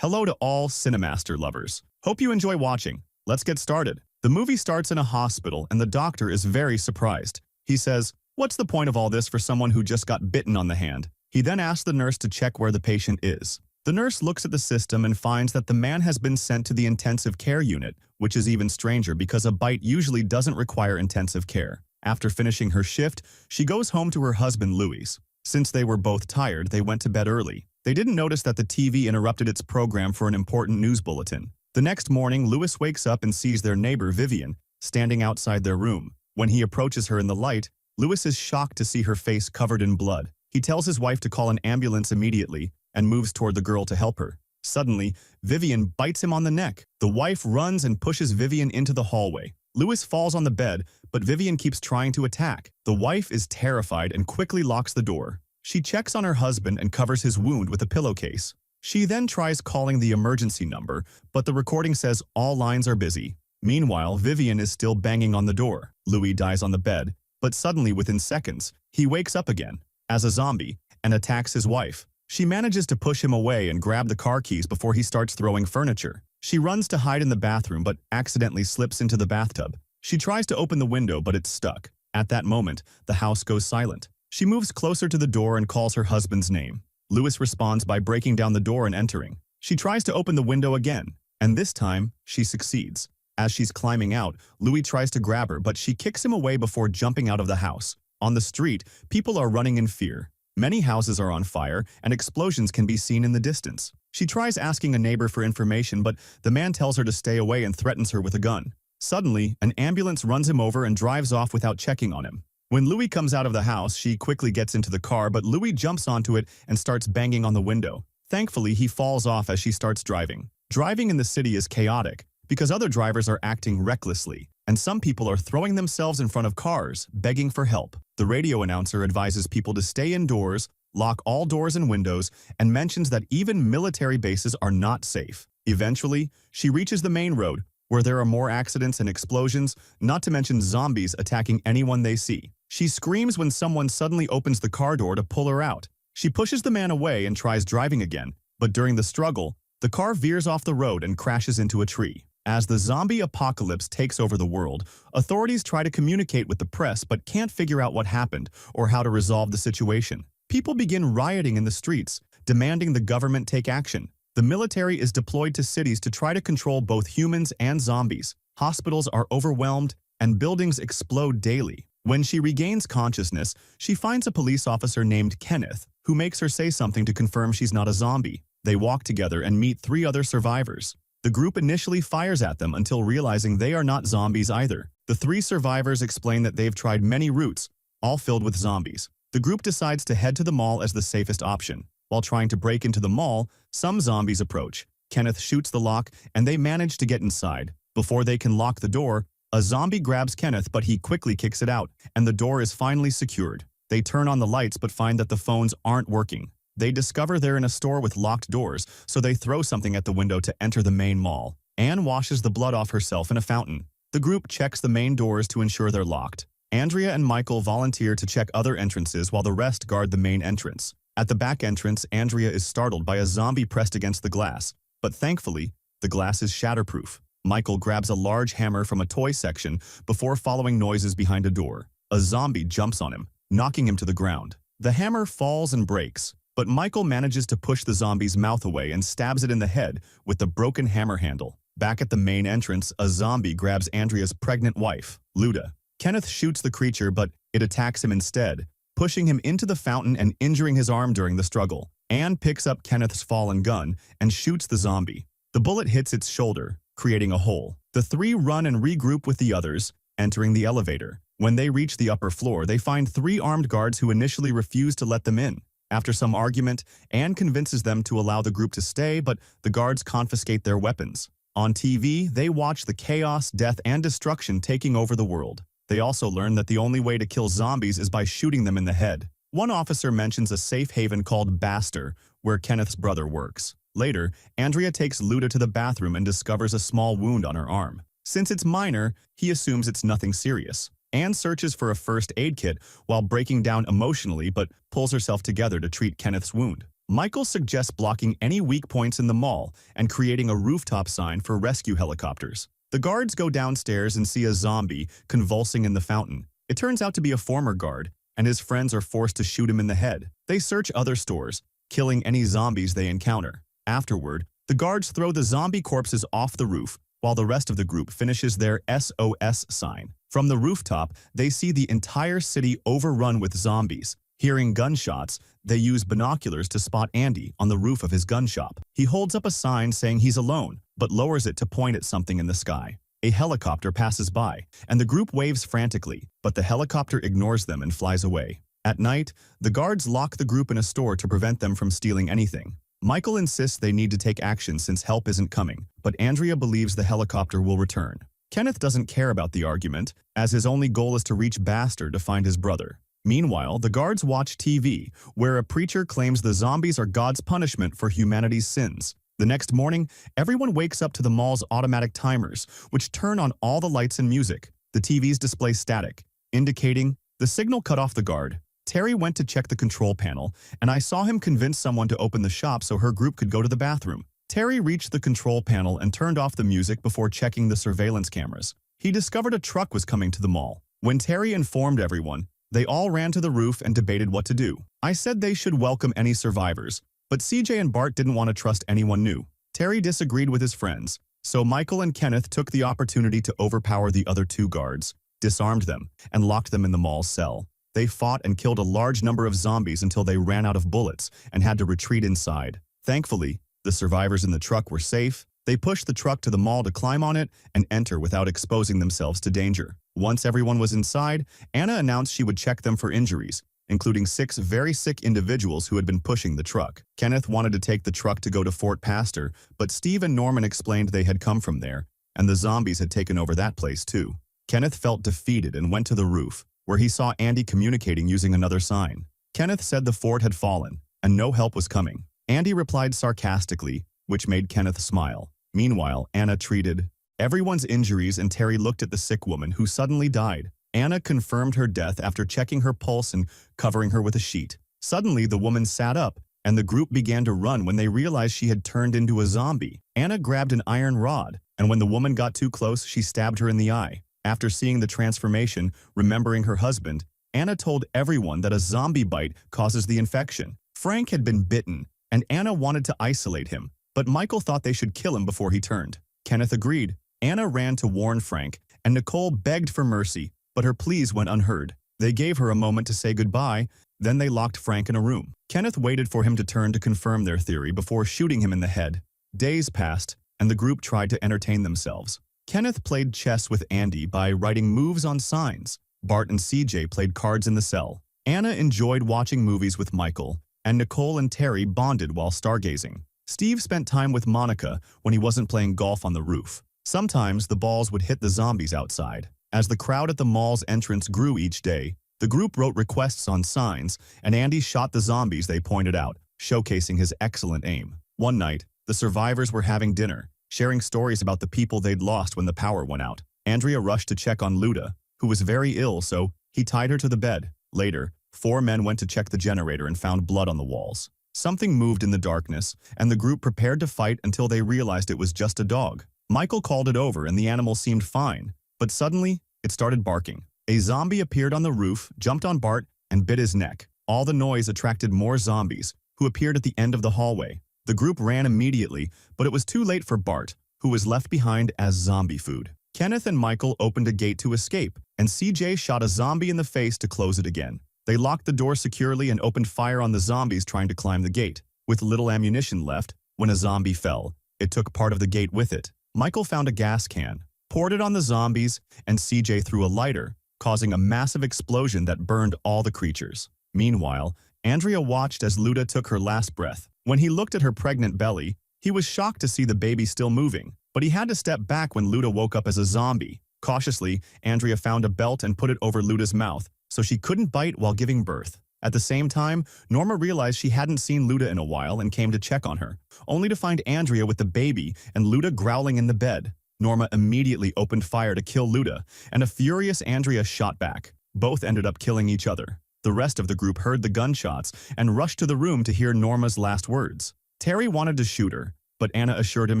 Hello to all Cinemaster lovers. Hope you enjoy watching. Let's get started. The movie starts in a hospital and the doctor is very surprised. He says, "What's the point of all this for someone who just got bitten on the hand?" He then asks the nurse to check where the patient is. The nurse looks at the system and finds that the man has been sent to the intensive care unit, which is even stranger because a bite usually doesn't require intensive care. After finishing her shift, she goes home to her husband Louis. Since they were both tired, they went to bed early. They didn't notice that the TV interrupted its program for an important news bulletin. The next morning, Louis wakes up and sees their neighbor, Vivian, standing outside their room. When he approaches her in the light, Louis is shocked to see her face covered in blood. He tells his wife to call an ambulance immediately and moves toward the girl to help her. Suddenly, Vivian bites him on the neck. The wife runs and pushes Vivian into the hallway. Louis falls on the bed, but Vivian keeps trying to attack. The wife is terrified and quickly locks the door. She checks on her husband and covers his wound with a pillowcase. She then tries calling the emergency number, but the recording says all lines are busy. Meanwhile, Vivian is still banging on the door. Louis dies on the bed, but suddenly within seconds, he wakes up again, as a zombie, and attacks his wife. She manages to push him away and grab the car keys before he starts throwing furniture. She runs to hide in the bathroom but accidentally slips into the bathtub. She tries to open the window but it's stuck. At that moment, the house goes silent. She moves closer to the door and calls her husband's name. Louis responds by breaking down the door and entering. She tries to open the window again, and this time, she succeeds. As she's climbing out, Louis tries to grab her, but she kicks him away before jumping out of the house. On the street, people are running in fear. Many houses are on fire, and explosions can be seen in the distance. She tries asking a neighbor for information, but the man tells her to stay away and threatens her with a gun. Suddenly, an ambulance runs him over and drives off without checking on him. When Louis comes out of the house, she quickly gets into the car, but Louis jumps onto it and starts banging on the window. Thankfully, he falls off as she starts driving. Driving in the city is chaotic because other drivers are acting recklessly, and some people are throwing themselves in front of cars, begging for help. The radio announcer advises people to stay indoors, lock all doors and windows, and mentions that even military bases are not safe. Eventually, she reaches the main road, where there are more accidents and explosions, not to mention zombies attacking anyone they see. She screams when someone suddenly opens the car door to pull her out. She pushes the man away and tries driving again, but during the struggle, the car veers off the road and crashes into a tree. As the zombie apocalypse takes over the world, authorities try to communicate with the press but can't figure out what happened or how to resolve the situation. People begin rioting in the streets, demanding the government take action. The military is deployed to cities to try to control both humans and zombies. Hospitals are overwhelmed and buildings explode daily. When she regains consciousness, she finds a police officer named Kenneth, who makes her say something to confirm she's not a zombie. They walk together and meet 3 other survivors. The group initially fires at them until realizing they are not zombies either. The three survivors explain that they've tried many routes, all filled with zombies. The group decides to head to the mall as the safest option. While trying to break into the mall, some zombies approach. Kenneth shoots the lock, and they manage to get inside. Before they can lock the door, a zombie grabs Kenneth, but he quickly kicks it out, and the door is finally secured. They turn on the lights but find that the phones aren't working. They discover they're in a store with locked doors, so they throw something at the window to enter the main mall. Anne washes the blood off herself in a fountain. The group checks the main doors to ensure they're locked. Andrea and Michael volunteer to check other entrances while the rest guard the main entrance. At the back entrance, Andrea is startled by a zombie pressed against the glass, but thankfully, the glass is shatterproof. Michael grabs a large hammer from a toy section before following noises behind a door. A zombie jumps on him, knocking him to the ground. The hammer falls and breaks, but Michael manages to push the zombie's mouth away and stabs it in the head with the broken hammer handle. Back at the main entrance, a zombie grabs Andrea's pregnant wife, Luda. Kenneth shoots the creature, but it attacks him instead, pushing him into the fountain and injuring his arm during the struggle. Anne picks up Kenneth's fallen gun and shoots the zombie. The bullet hits its shoulder, creating a hole. The three run and regroup with the others, entering the elevator. When they reach the upper floor, they find three armed guards who initially refuse to let them in. After some argument, Anne convinces them to allow the group to stay, but the guards confiscate their weapons. On TV, they watch the chaos, death, and destruction taking over the world. They also learn that the only way to kill zombies is by shooting them in the head. One officer mentions a safe haven called Baxter, where Kenneth's brother works. Later, Andrea takes Luda to the bathroom and discovers a small wound on her arm. Since it's minor, he assumes it's nothing serious. Anne searches for a first aid kit while breaking down emotionally but pulls herself together to treat Kenneth's wound. Michael suggests blocking any weak points in the mall and creating a rooftop sign for rescue helicopters. The guards go downstairs and see a zombie convulsing in the fountain. It turns out to be a former guard, and his friends are forced to shoot him in the head. They search other stores, killing any zombies they encounter. Afterward, the guards throw the zombie corpses off the roof, while the rest of the group finishes their SOS sign. From the rooftop, they see the entire city overrun with zombies. Hearing gunshots, they use binoculars to spot Andy on the roof of his gun shop. He holds up a sign saying he's alone, but lowers it to point at something in the sky. A helicopter passes by, and the group waves frantically, but the helicopter ignores them and flies away. At night, the guards lock the group in a store to prevent them from stealing anything. Michael insists they need to take action since help isn't coming, but Andrea believes the helicopter will return. Kenneth doesn't care about the argument, as his only goal is to reach Baxter to find his brother. Meanwhile, the guards watch TV, where a preacher claims the zombies are God's punishment for humanity's sins. The next morning, everyone wakes up to the mall's automatic timers, which turn on all the lights and music. The TVs display static, indicating the signal cut off the guard. Terry went to check the control panel, and I saw him convince someone to open the shop so her group could go to the bathroom. Terry reached the control panel and turned off the music before checking the surveillance cameras. He discovered a truck was coming to the mall. When Terry informed everyone, they all ran to the roof and debated what to do. I said they should welcome any survivors, but CJ and Bart didn't want to trust anyone new. Terry disagreed with his friends, so Michael and Kenneth took the opportunity to overpower the other two guards, disarmed them, and locked them in the mall's cell. They fought and killed a large number of zombies until they ran out of bullets and had to retreat inside. Thankfully, the survivors in the truck were safe. They pushed the truck to the mall to climb on it and enter without exposing themselves to danger. Once everyone was inside, Anna announced she would check them for injuries, including 6 very sick individuals who had been pushing the truck. Kenneth wanted to take the truck to go to Fort Pastor, but Steve and Norman explained they had come from there, and the zombies had taken over that place too. Kenneth felt defeated and went to the roof, where he saw Andy communicating using another sign. Kenneth said the fort had fallen, and no help was coming. Andy replied sarcastically, which made Kenneth smile. Meanwhile, Anna treated everyone's injuries, and Terry looked at the sick woman who suddenly died. Anna confirmed her death after checking her pulse and covering her with a sheet. Suddenly, the woman sat up, and the group began to run when they realized she had turned into a zombie. Anna grabbed an iron rod, and when the woman got too close, she stabbed her in the eye. After seeing the transformation, remembering her husband, Anna told everyone that a zombie bite causes the infection. Frank had been bitten, and Anna wanted to isolate him, but Michael thought they should kill him before he turned. Kenneth agreed. Anna ran to warn Frank, and Nicole begged for mercy, but her pleas went unheard. They gave her a moment to say goodbye, then they locked Frank in a room. Kenneth waited for him to turn to confirm their theory before shooting him in the head. Days passed, and the group tried to entertain themselves. Kenneth played chess with Andy by writing moves on signs. Bart and CJ played cards in the cell. Anna enjoyed watching movies with Michael, and Nicole and Terry bonded while stargazing. Steve spent time with Monica when he wasn't playing golf on the roof. Sometimes the balls would hit the zombies outside. As the crowd at the mall's entrance grew each day, the group wrote requests on signs, and Andy shot the zombies they pointed out, showcasing his excellent aim. One night, the survivors were having dinner, sharing stories about the people they'd lost when the power went out. Andrea rushed to check on Luda, who was very ill, so he tied her to the bed. Later, 4 men went to check the generator and found blood on the walls. Something moved in the darkness, and the group prepared to fight until they realized it was just a dog. Michael called it over and the animal seemed fine, but suddenly, it started barking. A zombie appeared on the roof, jumped on Bart, and bit his neck. All the noise attracted more zombies, who appeared at the end of the hallway. The group ran immediately, but it was too late for Bart, who was left behind as zombie food. Kenneth and Michael opened a gate to escape, and CJ shot a zombie in the face to close it again. They locked the door securely and opened fire on the zombies trying to climb the gate. With little ammunition left, when a zombie fell, it took part of the gate with it. Michael found a gas can, poured it on the zombies, and CJ threw a lighter, causing a massive explosion that burned all the creatures. Meanwhile, Andrea watched as Luda took her last breath. When he looked at her pregnant belly, he was shocked to see the baby still moving, but he had to step back when Luda woke up as a zombie. Cautiously, Andrea found a belt and put it over Luda's mouth, so she couldn't bite while giving birth. At the same time, Norma realized she hadn't seen Luda in a while and came to check on her, only to find Andrea with the baby and Luda growling in the bed. Norma immediately opened fire to kill Luda, and a furious Andrea shot back. Both ended up killing each other. The rest of the group heard the gunshots and rushed to the room to hear Norma's last words. Terry wanted to shoot her, but Anna assured him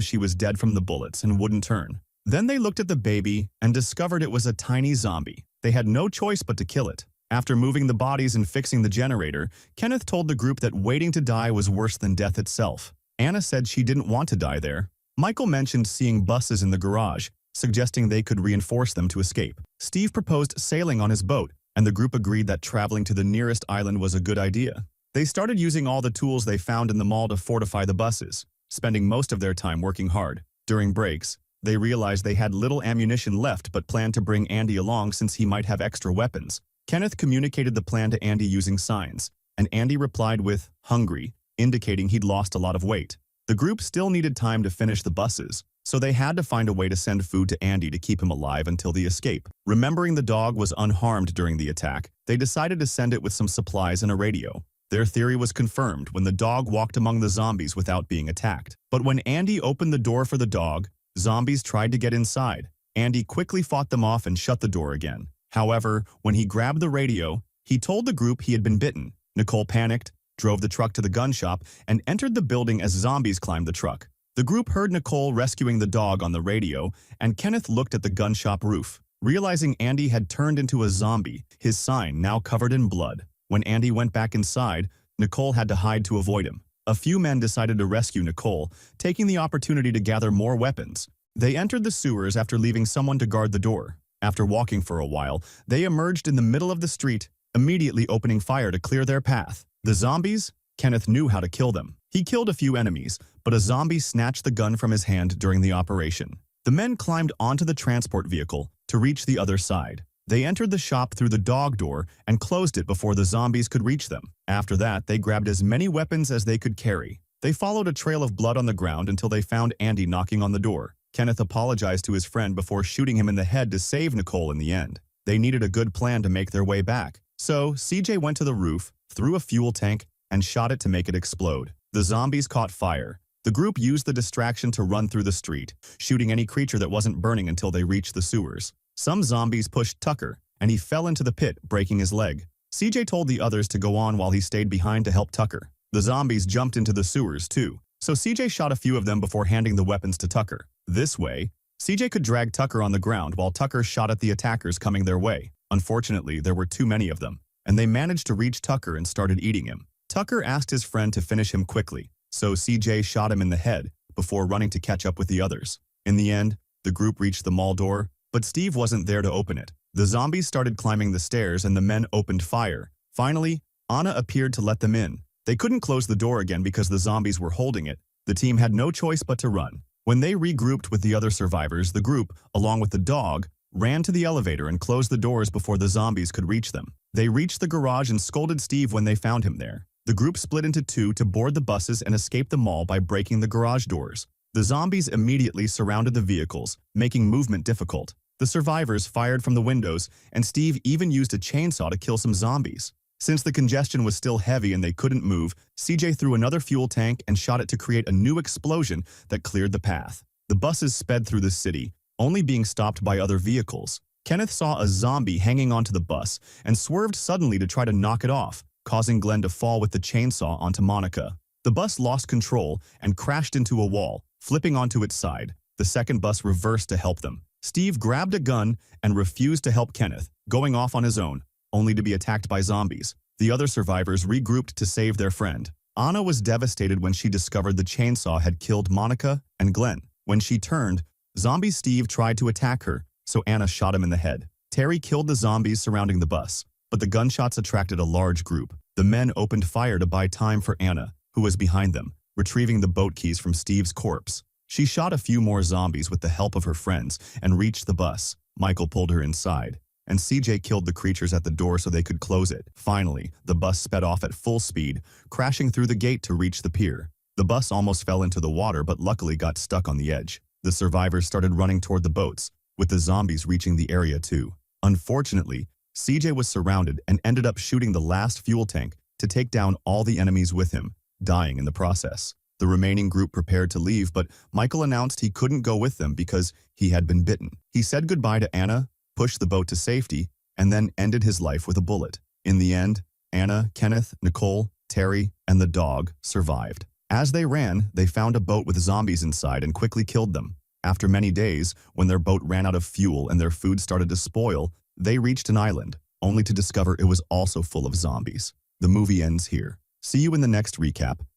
she was dead from the bullets and wouldn't turn. Then they looked at the baby and discovered it was a tiny zombie. They had no choice but to kill it. After moving the bodies and fixing the generator, Kenneth told the group that waiting to die was worse than death itself. Anna said she didn't want to die there. Michael mentioned seeing buses in the garage, suggesting they could reinforce them to escape. Steve proposed sailing on his boat, and the group agreed that traveling to the nearest island was a good idea. They started using all the tools they found in the mall to fortify the buses, spending most of their time working hard. During breaks, they realized they had little ammunition left but planned to bring Andy along since he might have extra weapons. Kenneth communicated the plan to Andy using signs, and Andy replied with "hungry," indicating he'd lost a lot of weight. The group still needed time to finish the buses, so they had to find a way to send food to Andy to keep him alive until the escape. Remembering the dog was unharmed during the attack, they decided to send it with some supplies and a radio. Their theory was confirmed when the dog walked among the zombies without being attacked. But when Andy opened the door for the dog, zombies tried to get inside. Andy quickly fought them off and shut the door again. However, when he grabbed the radio, he told the group he had been bitten. Nicole panicked, drove the truck to the gun shop, and entered the building as zombies climbed the truck. The group heard Nicole rescuing the dog on the radio, and Kenneth looked at the gun shop roof. Realizing Andy had turned into a zombie, his sign now covered in blood. When Andy went back inside, Nicole had to hide to avoid him. A few men decided to rescue Nicole, taking the opportunity to gather more weapons. They entered the sewers after leaving someone to guard the door. After walking for a while, they emerged in the middle of the street, immediately opening fire to clear their path. The zombies? Kenneth knew how to kill them. He killed a few enemies, but a zombie snatched the gun from his hand during the operation. The men climbed onto the transport vehicle to reach the other side. They entered the shop through the dog door and closed it before the zombies could reach them. After that, they grabbed as many weapons as they could carry. They followed a trail of blood on the ground until they found Andy knocking on the door. Kenneth apologized to his friend before shooting him in the head to save Nicole in the end. They needed a good plan to make their way back. So, CJ went to the roof, threw a fuel tank, and shot it to make it explode. The zombies caught fire. The group used the distraction to run through the street, shooting any creature that wasn't burning until they reached the sewers. Some zombies pushed Tucker, and he fell into the pit, breaking his leg. CJ told the others to go on while he stayed behind to help Tucker. The zombies jumped into the sewers too, so CJ shot a few of them before handing the weapons to Tucker. This way, CJ could drag Tucker on the ground while Tucker shot at the attackers coming their way. Unfortunately, there were too many of them, and they managed to reach Tucker and started eating him. Tucker asked his friend to finish him quickly, so CJ shot him in the head before running to catch up with the others. In the end, the group reached the mall door, but Steve wasn't there to open it. The zombies started climbing the stairs and the men opened fire. Finally, Anna appeared to let them in. They couldn't close the door again because the zombies were holding it. The team had no choice but to run. When they regrouped with the other survivors, the group, along with the dog, ran to the elevator and closed the doors before the zombies could reach them. They reached the garage and scolded Steve when they found him there. The group split into two to board the buses and escape the mall by breaking the garage doors. The zombies immediately surrounded the vehicles, making movement difficult. The survivors fired from the windows, and Steve even used a chainsaw to kill some zombies. Since the congestion was still heavy and they couldn't move, CJ threw another fuel tank and shot it to create a new explosion that cleared the path. The buses sped through the city, only being stopped by other vehicles. Kenneth saw a zombie hanging onto the bus and swerved suddenly to try to knock it off, causing Glenn to fall with the chainsaw onto Monica. The bus lost control and crashed into a wall, flipping onto its side. The second bus reversed to help them. Steve grabbed a gun and refused to help Kenneth, going off on his own, only to be attacked by zombies. The other survivors regrouped to save their friend. Anna was devastated when she discovered the chainsaw had killed Monica and Glenn. When she turned, zombie Steve tried to attack her, so Anna shot him in the head. Terry killed the zombies surrounding the bus, but the gunshots attracted a large group. The men opened fire to buy time for Anna, who was behind them, retrieving the boat keys from Steve's corpse. She shot a few more zombies with the help of her friends and reached the bus. Michael pulled her inside, and CJ killed the creatures at the door so they could close it. Finally, the bus sped off at full speed, crashing through the gate to reach the pier. The bus almost fell into the water but luckily got stuck on the edge. The survivors started running toward the boats, with the zombies reaching the area too. Unfortunately, CJ was surrounded and ended up shooting the last fuel tank to take down all the enemies with him, dying in the process. The remaining group prepared to leave, but Michael announced he couldn't go with them because he had been bitten. He said goodbye to Anna, pushed the boat to safety, and then ended his life with a bullet. In the end, Anna, Kenneth, Nicole, Terry, and the dog survived. As they ran, they found a boat with zombies inside and quickly killed them. After many days, when their boat ran out of fuel and their food started to spoil, they reached an island, only to discover it was also full of zombies. The movie ends here. See you in the next recap.